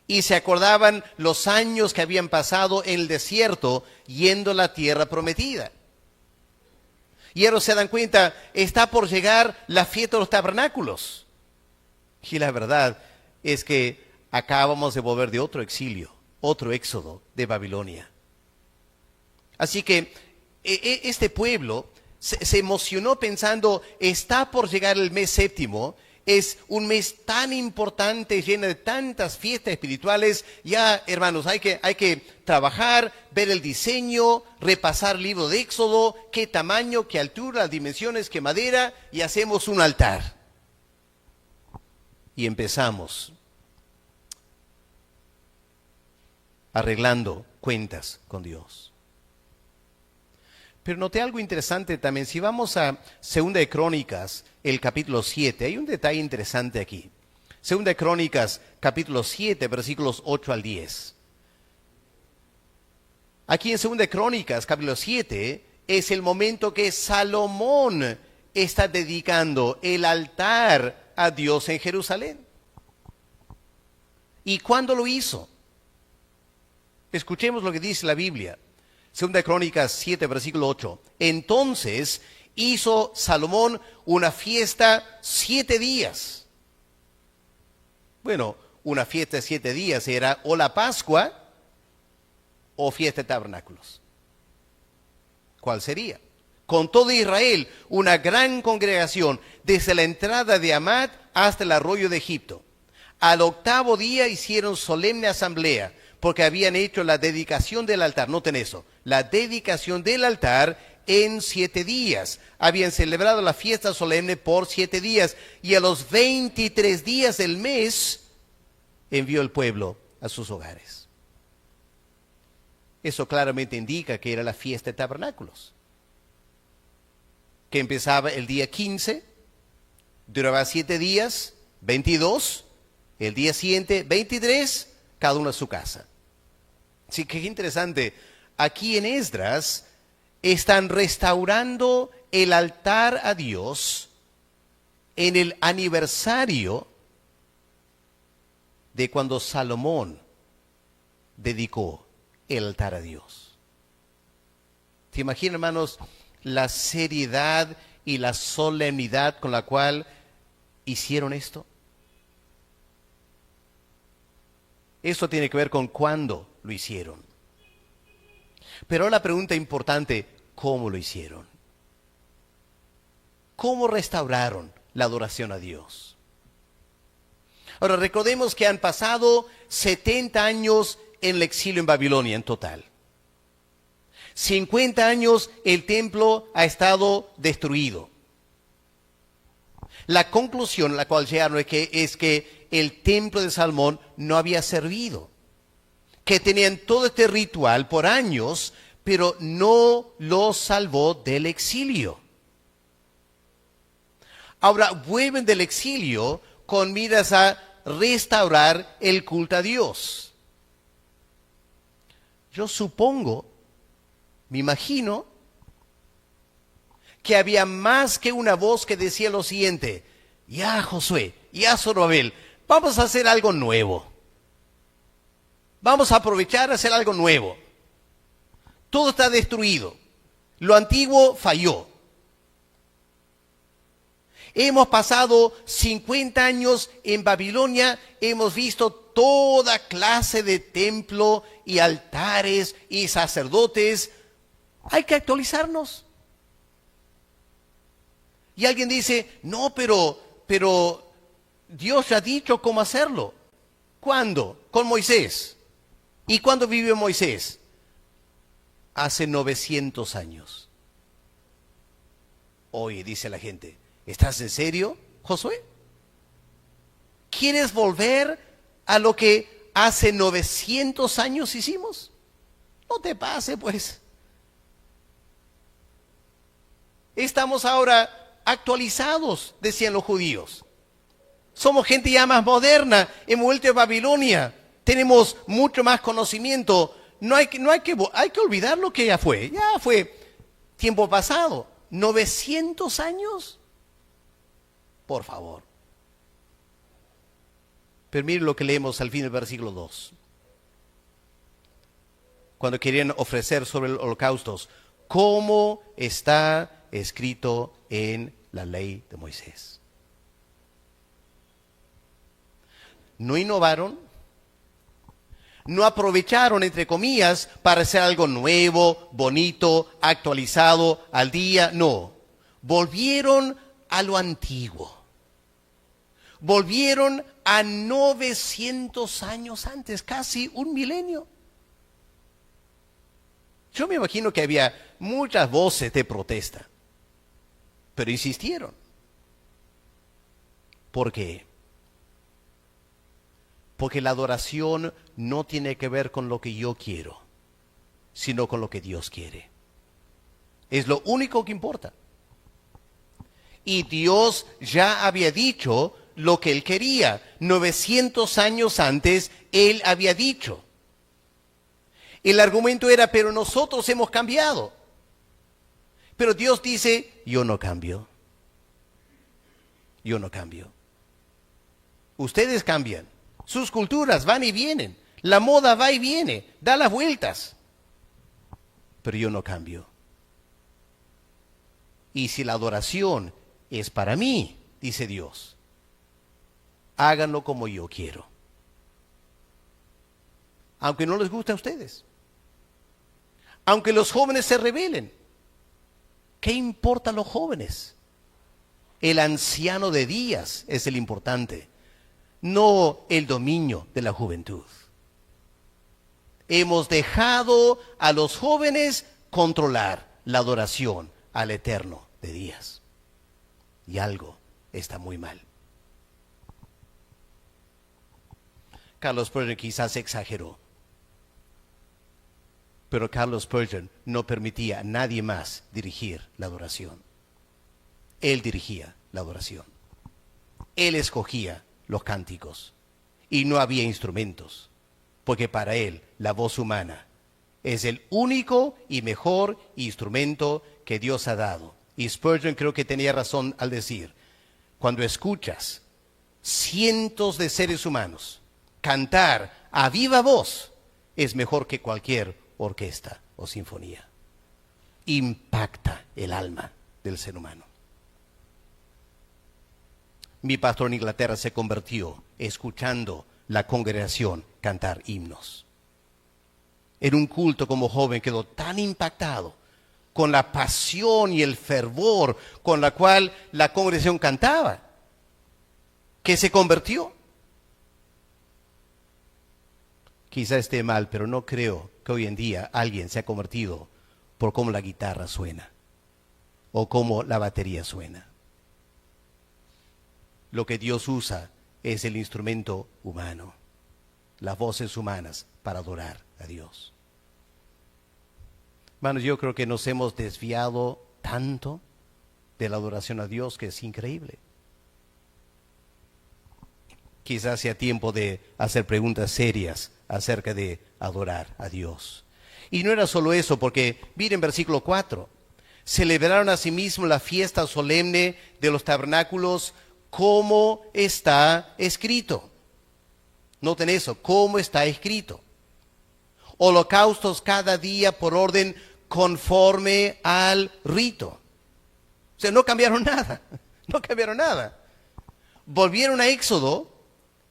A: Y se acordaban los años que habían pasado en el desierto yendo a la tierra prometida. Y ahora se dan cuenta, está por llegar la fiesta de los tabernáculos. Y la verdad es que acabamos de volver de otro exilio, otro éxodo de Babilonia. Así que este pueblo se emocionó pensando, está por llegar el mes 7, es un mes tan importante, lleno de tantas fiestas espirituales. Ya, hermanos, hay que trabajar, ver el diseño, repasar el libro de Éxodo, qué tamaño, qué altura, las dimensiones, qué madera, y hacemos un altar. Y empezamos arreglando cuentas con Dios. Pero noté algo interesante también. Si vamos a 2 de Crónicas, el capítulo 7, hay un detalle interesante aquí. 2 de Crónicas, capítulo 7, versículos 8 al 10. Aquí en 2 de Crónicas, capítulo 7, es el momento que Salomón está dedicando el altar a Dios en Jerusalén. ¿Y cuándo lo hizo? Escuchemos lo que dice la Biblia. 2 de Crónicas 7, versículo 8. Entonces hizo Salomón una fiesta 7 días. Bueno, una fiesta de 7 días era o la Pascua o fiesta de tabernáculos. ¿Cuál sería? Con todo Israel, una gran congregación, desde la entrada de Hamat hasta el arroyo de Egipto. Al 8º día hicieron solemne asamblea, porque habían hecho la dedicación del altar. Noten eso, la dedicación del altar en 7 días. Habían celebrado la fiesta solemne por 7 días, y a los 23 días del mes envió el pueblo a sus hogares. Eso claramente indica que era la fiesta de tabernáculos, que empezaba el día 15, duraba 7 días, 22, el día siguiente, 23, cada uno a su casa. Sí, qué interesante. Aquí en Esdras están restaurando el altar a Dios en el aniversario de cuando Salomón dedicó el altar a Dios. ¿Se imaginan, hermanos, la seriedad y la solemnidad con la cual hicieron esto? Esto tiene que ver con cuándo lo hicieron. Pero la pregunta importante, ¿cómo lo hicieron? ¿Cómo restauraron la adoración a Dios? Ahora, recordemos que han pasado 70 años en el exilio en Babilonia en total. 50 años el templo ha estado destruido. La conclusión a la cual llegaron es que el templo de Salomón no había servido, que tenían todo este ritual por años, pero no los salvó del exilio. Ahora vuelven del exilio con miras a restaurar el culto a Dios. Yo supongo, me imagino, que había más que una voz que decía lo siguiente: ya Josué, ya Zorobabel, vamos a hacer algo nuevo. Vamos a aprovechar a hacer algo nuevo. Todo está destruido. Lo antiguo falló. Hemos pasado 50 años en Babilonia, hemos visto toda clase de templo y altares y sacerdotes. Hay que actualizarnos. Y alguien dice, no, pero Dios ya ha dicho cómo hacerlo. ¿Cuándo? Con Moisés. ¿Y cuándo vivió Moisés? Hace 900 años. Oye, dice la gente, ¿estás en serio, Josué? ¿Quieres volver a lo que hace 900 años hicimos? No te pase, pues. Estamos ahora actualizados, decían los judíos. Somos gente ya más moderna, hemos vuelto a Babilonia, tenemos mucho más conocimiento. Hay que olvidar lo que ya fue tiempo pasado. 900 años, por favor. Pero miren lo que leemos al fin del versículo 2. Cuando querían ofrecer sobre los holocaustos, ¿cómo está escrito en la ley de Moisés? No innovaron, no aprovecharon, entre comillas, para hacer algo nuevo, bonito, actualizado, al día. No, volvieron a lo antiguo. Volvieron a 900 años antes, casi un milenio. Yo me imagino que había muchas voces de protesta, pero insistieron. ¿Por qué? Porque la adoración no tiene que ver con lo que yo quiero, sino con lo que Dios quiere. Es lo único que importa. Y Dios ya había dicho lo que Él quería. 900 años antes, Él había dicho. El argumento era, pero nosotros hemos cambiado. Pero Dios dice, yo no cambio. Yo no cambio. Ustedes cambian. Sus culturas van y vienen. La moda va y viene, da las vueltas. Pero yo no cambio. Y si la adoración es para mí, dice Dios, háganlo como yo quiero. Aunque no les guste a ustedes. Aunque los jóvenes se rebelen. ¿Qué importa a los jóvenes? El anciano de días es el importante, no el dominio de la juventud. Hemos dejado a los jóvenes controlar la adoración al Eterno de días. Y algo está muy mal. Carlos Spurgeon quizás exageró, pero Carlos Spurgeon no permitía a nadie más dirigir la adoración. Él dirigía la adoración. Él escogía los cánticos y no había instrumentos, porque para él la voz humana es el único y mejor instrumento que Dios ha dado. Y Spurgeon creo que tenía razón al decir, cuando escuchas cientos de seres humanos cantar a viva voz, es mejor que cualquier orquesta o sinfonía. Impacta el alma del ser humano. Mi pastor en Inglaterra se convirtió escuchando la congregación cantar himnos. En un culto como joven quedó tan impactado con la pasión y el fervor con la cual la congregación cantaba, que se convirtió. Quizá esté mal, pero no creo que hoy en día alguien se ha convertido por cómo la guitarra suena o cómo la batería suena. Lo que Dios usa es el instrumento humano, las voces humanas para adorar a Dios. Hermanos, yo creo que nos hemos desviado tanto de la adoración a Dios que es increíble. Quizás sea tiempo de hacer preguntas serias acerca de adorar a Dios. Y no era solo eso, porque miren versículo 4. Celebraron asimismo la fiesta solemne de los tabernáculos como está escrito. Noten eso, como está escrito. Holocaustos cada día por orden conforme al rito. O sea, no cambiaron nada, no cambiaron nada. Volvieron a Éxodo,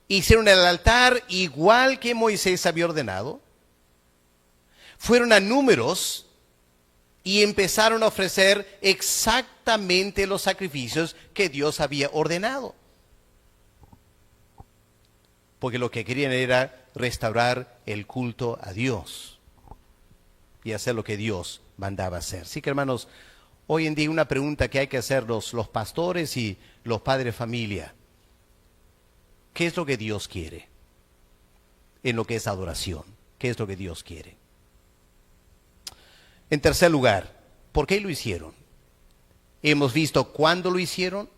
A: hicieron el altar igual que Moisés había ordenado. Fueron a Números y empezaron a ofrecer exactamente los sacrificios que Dios había ordenado. Porque lo que querían era restaurar el culto a Dios y hacer lo que Dios mandaba hacer. Así que, hermanos, hoy en día una pregunta que hay que hacer los pastores y los padres de familia: ¿qué es lo que Dios quiere en lo que es adoración? ¿Qué es lo que Dios quiere? En tercer lugar, ¿por qué lo hicieron? Hemos visto cuándo lo hicieron,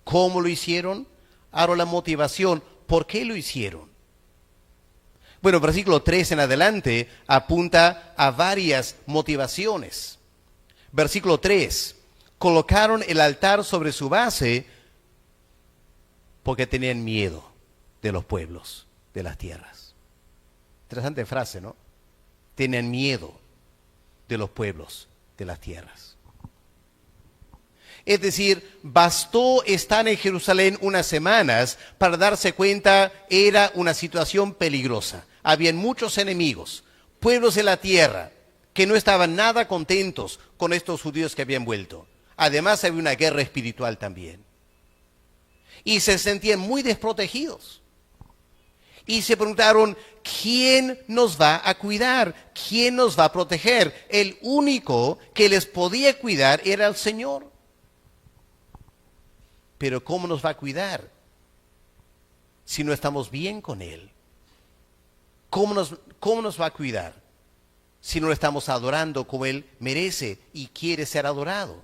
A: cómo lo hicieron. Ahora la motivación, ¿por qué lo hicieron? Bueno, versículo 3 en adelante apunta a varias motivaciones. Versículo 3, colocaron el altar sobre su base porque tenían miedo de los pueblos, de las tierras. Interesante frase, ¿no? Tenían miedo de los pueblos, de las tierras. Es decir, bastó estar en Jerusalén unas semanas para darse cuenta era una situación peligrosa. Habían muchos enemigos, pueblos de la tierra, que no estaban nada contentos con estos judíos que habían vuelto. Además había una guerra espiritual también. Y se sentían muy desprotegidos. Y se preguntaron, ¿quién nos va a cuidar? ¿Quién nos va a proteger? El único que les podía cuidar era el Señor. Pero ¿cómo nos va a cuidar si no estamos bien con Él? ¿Cómo nos va a cuidar si no lo estamos adorando como Él merece y quiere ser adorado?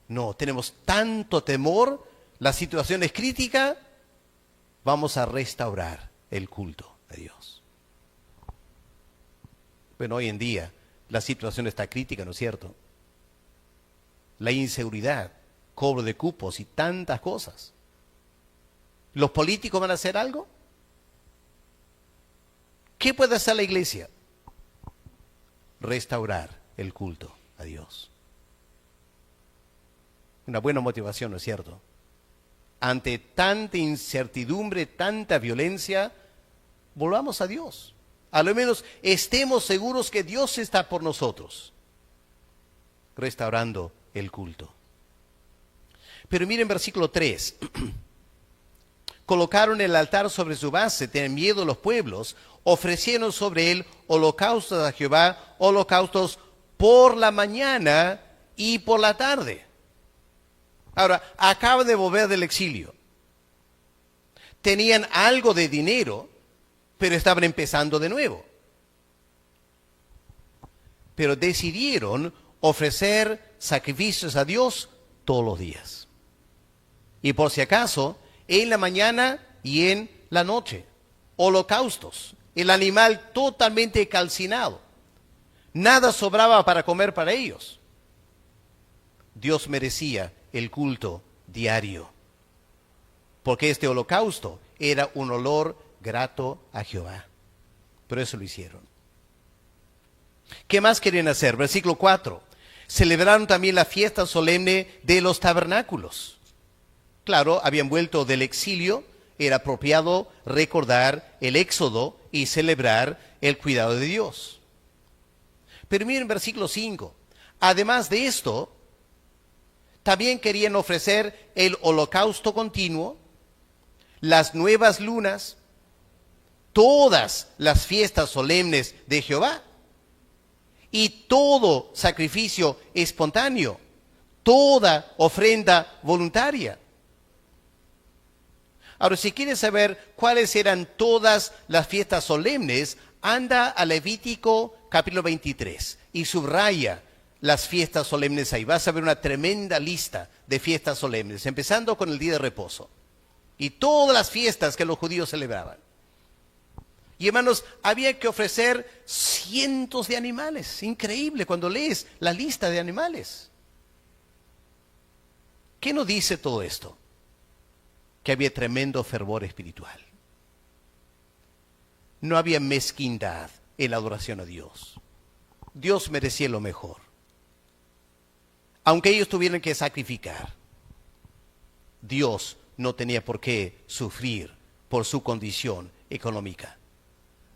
A: No, tenemos tanto temor, la situación es crítica, vamos a restaurar el culto a Dios. Bueno, hoy en día la situación está crítica, ¿no es cierto? La inseguridad, cobro de cupos y tantas cosas. ¿Los políticos van a hacer algo? ¿Qué puede hacer la iglesia? Restaurar el culto a Dios. Una buena motivación, ¿no es cierto? Ante tanta incertidumbre, tanta violencia, volvamos a Dios. A lo menos estemos seguros que Dios está por nosotros, restaurando el culto. Pero miren versículo 3. Colocaron el altar sobre su base, tenían miedo los pueblos, ofrecieron sobre él holocaustos a Jehová, holocaustos por la mañana y por la tarde. Ahora, acaban de volver del exilio. Tenían algo de dinero, pero estaban empezando de nuevo. Pero decidieron ofrecer sacrificios a Dios todos los días. Y por si acaso, en la mañana y en la noche. Holocaustos. El animal totalmente calcinado. Nada sobraba para comer para ellos. Dios merecía el culto diario. Porque este holocausto era un olor grato a Jehová. Pero eso lo hicieron. ¿Qué más querían hacer? Versículo 4. Celebraron también la fiesta solemne de los tabernáculos. Claro, habían vuelto del exilio, era apropiado recordar el éxodo y celebrar el cuidado de Dios. Pero miren versículo 5. Además de esto, también querían ofrecer el holocausto continuo, las nuevas lunas, todas las fiestas solemnes de Jehová y todo sacrificio espontáneo, toda ofrenda voluntaria. Ahora, si quieres saber cuáles eran todas las fiestas solemnes, anda a Levítico capítulo 23 y subraya las fiestas solemnes ahí. Vas a ver una tremenda lista de fiestas solemnes, empezando con el día de reposo y todas las fiestas que los judíos celebraban. Y hermanos, había que ofrecer cientos de animales. Increíble cuando lees la lista de animales. ¿Qué nos dice todo esto? que había tremendo fervor espiritual. No había mezquindad en la adoración a Dios. Dios merecía lo mejor. Aunque ellos tuvieran que sacrificar, Dios no tenía por qué sufrir por su condición económica.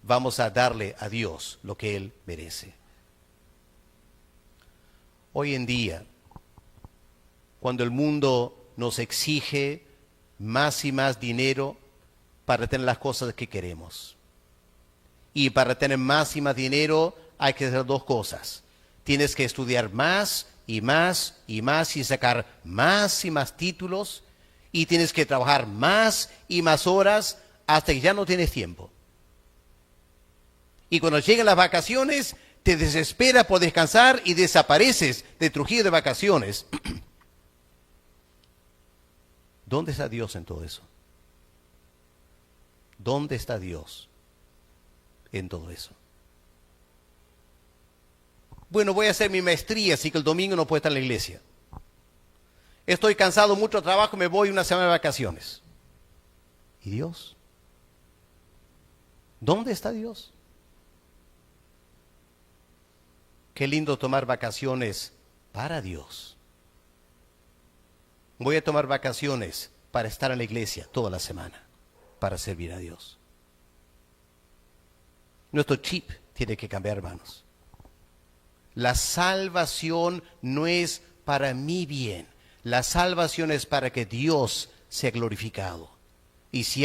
A: Vamos a darle a Dios lo que Él merece. Hoy en día, cuando el mundo nos exige más y más dinero para tener las cosas que queremos, y para tener más y más dinero hay que hacer dos cosas. Tienes que estudiar más y más y más y sacar más y más títulos, y tienes que trabajar más y más horas hasta que ya no tienes tiempo. Y cuando llegan las vacaciones, te desesperas por descansar y desapareces de Trujillo de vacaciones. ¿Dónde está Dios en todo eso? ¿Dónde está Dios en todo eso? Bueno, voy a hacer mi maestría, así que el domingo no puedo estar en la iglesia. Estoy cansado, mucho trabajo, me voy una semana de vacaciones. ¿Y Dios? ¿Dónde está Dios? Qué lindo tomar vacaciones para Dios. Voy a tomar vacaciones para estar en la iglesia toda la semana, para servir a Dios. Nuestro chip tiene que cambiar, hermanos. La salvación no es para mi bien. La salvación es para que Dios sea glorificado. Y si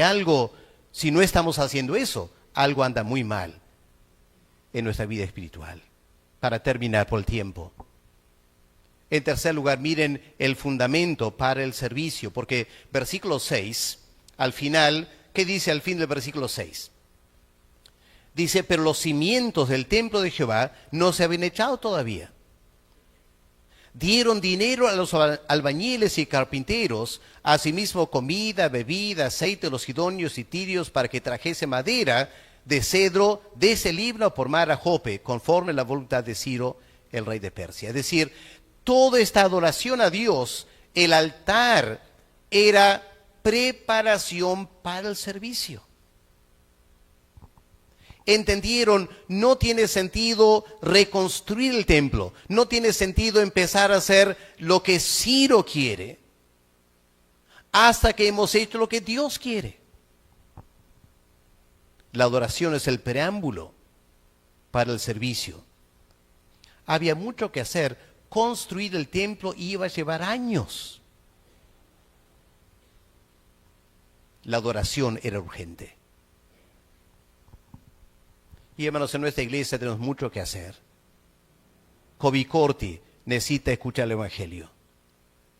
A: no estamos haciendo eso, algo anda muy mal en nuestra vida espiritual. Para terminar por el tiempo. En tercer lugar, miren el fundamento para el servicio, porque versículo 6, al final, ¿qué dice al fin del versículo 6? Dice, pero los cimientos del templo de Jehová no se habían echado todavía. Dieron dinero a los albañiles y carpinteros, asimismo comida, bebida, aceite, los sidonios y tirios para que trajese madera de cedro de ese Libna por mar a Jope, conforme a la voluntad de Ciro, el rey de Persia. Es decir, toda esta adoración a Dios, el altar era preparación para el servicio. Entendieron, no tiene sentido reconstruir el templo, no tiene sentido empezar a hacer lo que Ciro quiere, hasta que hemos hecho lo que Dios quiere. La adoración es el preámbulo para el servicio. Había mucho que hacer. Construir el templo iba a llevar años. La adoración era urgente. Y hermanos, en nuestra iglesia tenemos mucho que hacer. Kobe Corti necesita escuchar el Evangelio.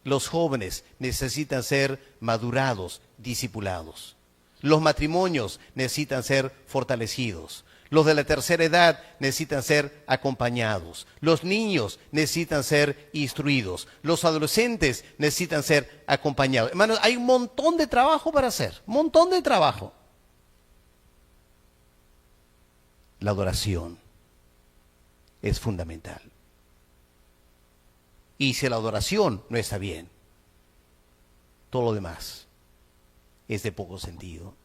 A: Los jóvenes necesitan ser madurados, discipulados. Los matrimonios necesitan ser fortalecidos. Los de la tercera edad necesitan ser acompañados. Los niños necesitan ser instruidos. Los adolescentes necesitan ser acompañados. Hermanos, hay un montón de trabajo para hacer. Un montón de trabajo. La adoración es fundamental. Y si la adoración no está bien, todo lo demás es de poco sentido.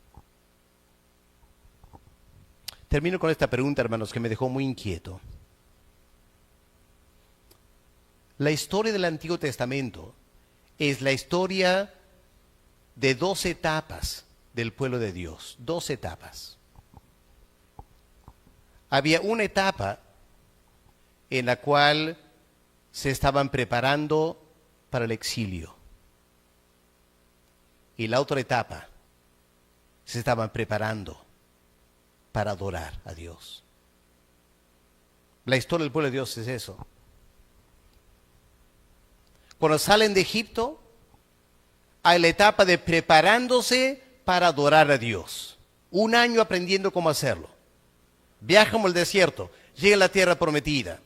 A: Termino con esta pregunta, hermanos, que me dejó muy inquieto. La historia del Antiguo Testamento es la historia de 2 etapas del pueblo de Dios. 2 etapas. Había una etapa en la cual se estaban preparando para el exilio. Y la otra etapa se estaban preparando para adorar a Dios. La historia del pueblo de Dios es eso. Cuando salen de Egipto, hay la etapa de preparándose para adorar a Dios. 1 año aprendiendo cómo hacerlo. Viajan al desierto, llegan a la tierra prometida.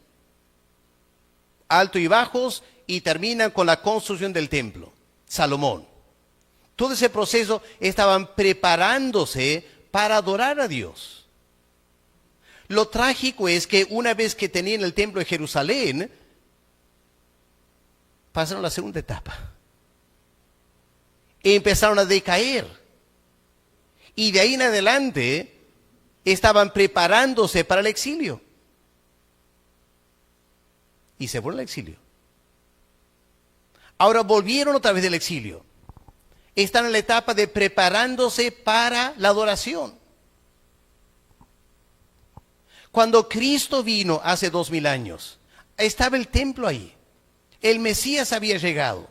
A: Altos y bajos, y terminan con la construcción del templo. Salomón. Todo ese proceso estaban preparándose para adorar a Dios. Lo trágico es que una vez que tenían el templo de Jerusalén, pasaron a la segunda etapa. empezaron a decaer. Y de ahí en adelante estaban preparándose para el exilio. Y se fueron al exilio. Ahora volvieron otra vez del exilio. Están en la etapa de preparándose para la adoración. Cuando Cristo vino hace 2000 años, estaba el templo ahí. El Mesías había llegado.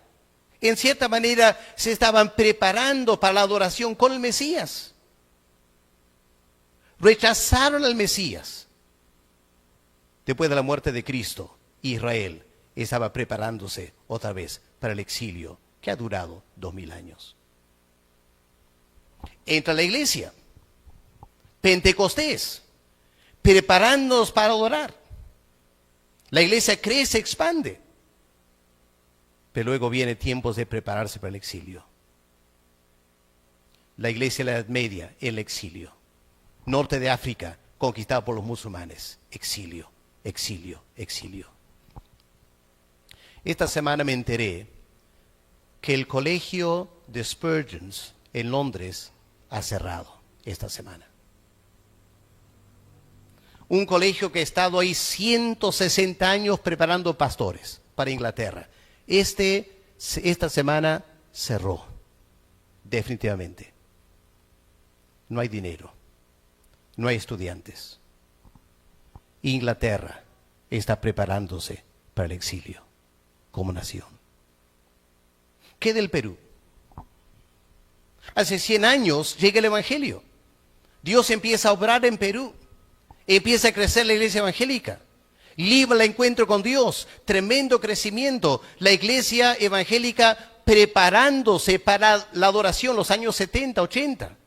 A: En cierta manera se estaban preparando para la adoración con el Mesías. Rechazaron al Mesías. Después de la muerte de Cristo, Israel estaba preparándose otra vez para el exilio que ha durado 2000 años. Entra la iglesia, Pentecostés, preparándonos para adorar. La iglesia crece, expande. Pero luego viene tiempos de prepararse para el exilio. La iglesia de la Edad Media, el exilio. Norte de África, conquistada por los musulmanes. Exilio, exilio, exilio. Esta semana me enteré que el colegio de Spurgeon en Londres ha cerrado esta semana. Un colegio que ha estado ahí 160 años preparando pastores para Inglaterra. Esta semana cerró, definitivamente. No hay dinero, no hay estudiantes. Inglaterra está preparándose para el exilio como nación. ¿Qué del Perú? Hace 100 años llega el Evangelio. Dios empieza a obrar en Perú. Empieza a crecer la iglesia evangélica. Libre el encuentro con Dios. Tremendo crecimiento. La iglesia evangélica preparándose para la adoración los años 70, 80.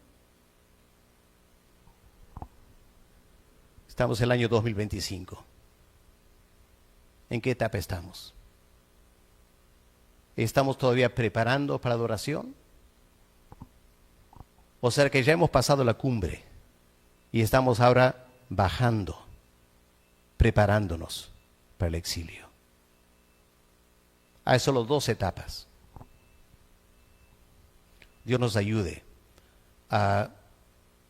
A: Estamos en el año 2025. ¿En qué etapa estamos? ¿Estamos todavía preparando para la adoración? O sea que ya hemos pasado la cumbre y estamos ahora bajando, preparándonos para el exilio. Hay solo 2 etapas. Dios nos ayude a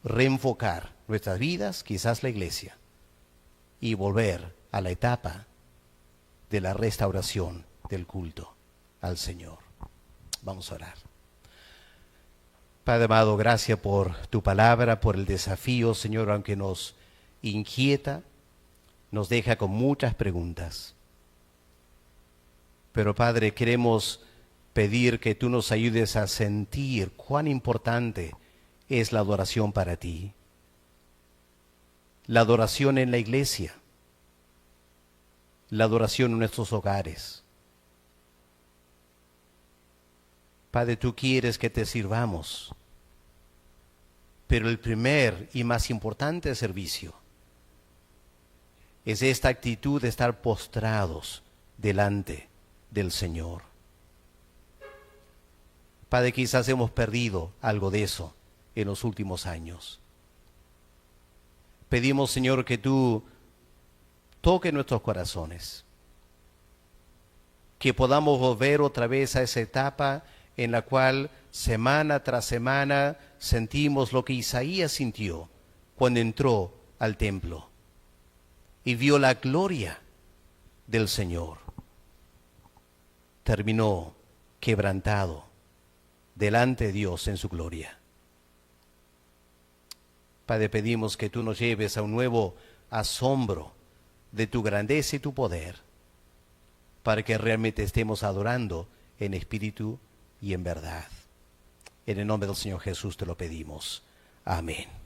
A: reenfocar nuestras vidas, quizás la iglesia, y volver a la etapa de la restauración del culto al Señor. Vamos a orar. Padre amado, gracias por tu palabra, por el desafío, Señor, aunque nos inquieta, nos deja con muchas preguntas. Pero Padre, queremos pedir que tú nos ayudes a sentir cuán importante es la adoración para ti. La adoración en la iglesia, la adoración en nuestros hogares. Padre, tú quieres que te sirvamos, pero el primer y más importante servicio es esta actitud de estar postrados delante del Señor. Padre, quizás hemos perdido algo de eso en los últimos años. Pedimos, Señor, que tú toques nuestros corazones, que podamos volver otra vez a esa etapa en la cual semana tras semana sentimos lo que Isaías sintió cuando entró al templo y vio la gloria del Señor. Terminó quebrantado delante de Dios en su gloria. Padre, pedimos que tú nos lleves a un nuevo asombro de tu grandeza y tu poder, para que realmente estemos adorando en espíritu y en verdad. En el nombre del Señor Jesús te lo pedimos. Amén.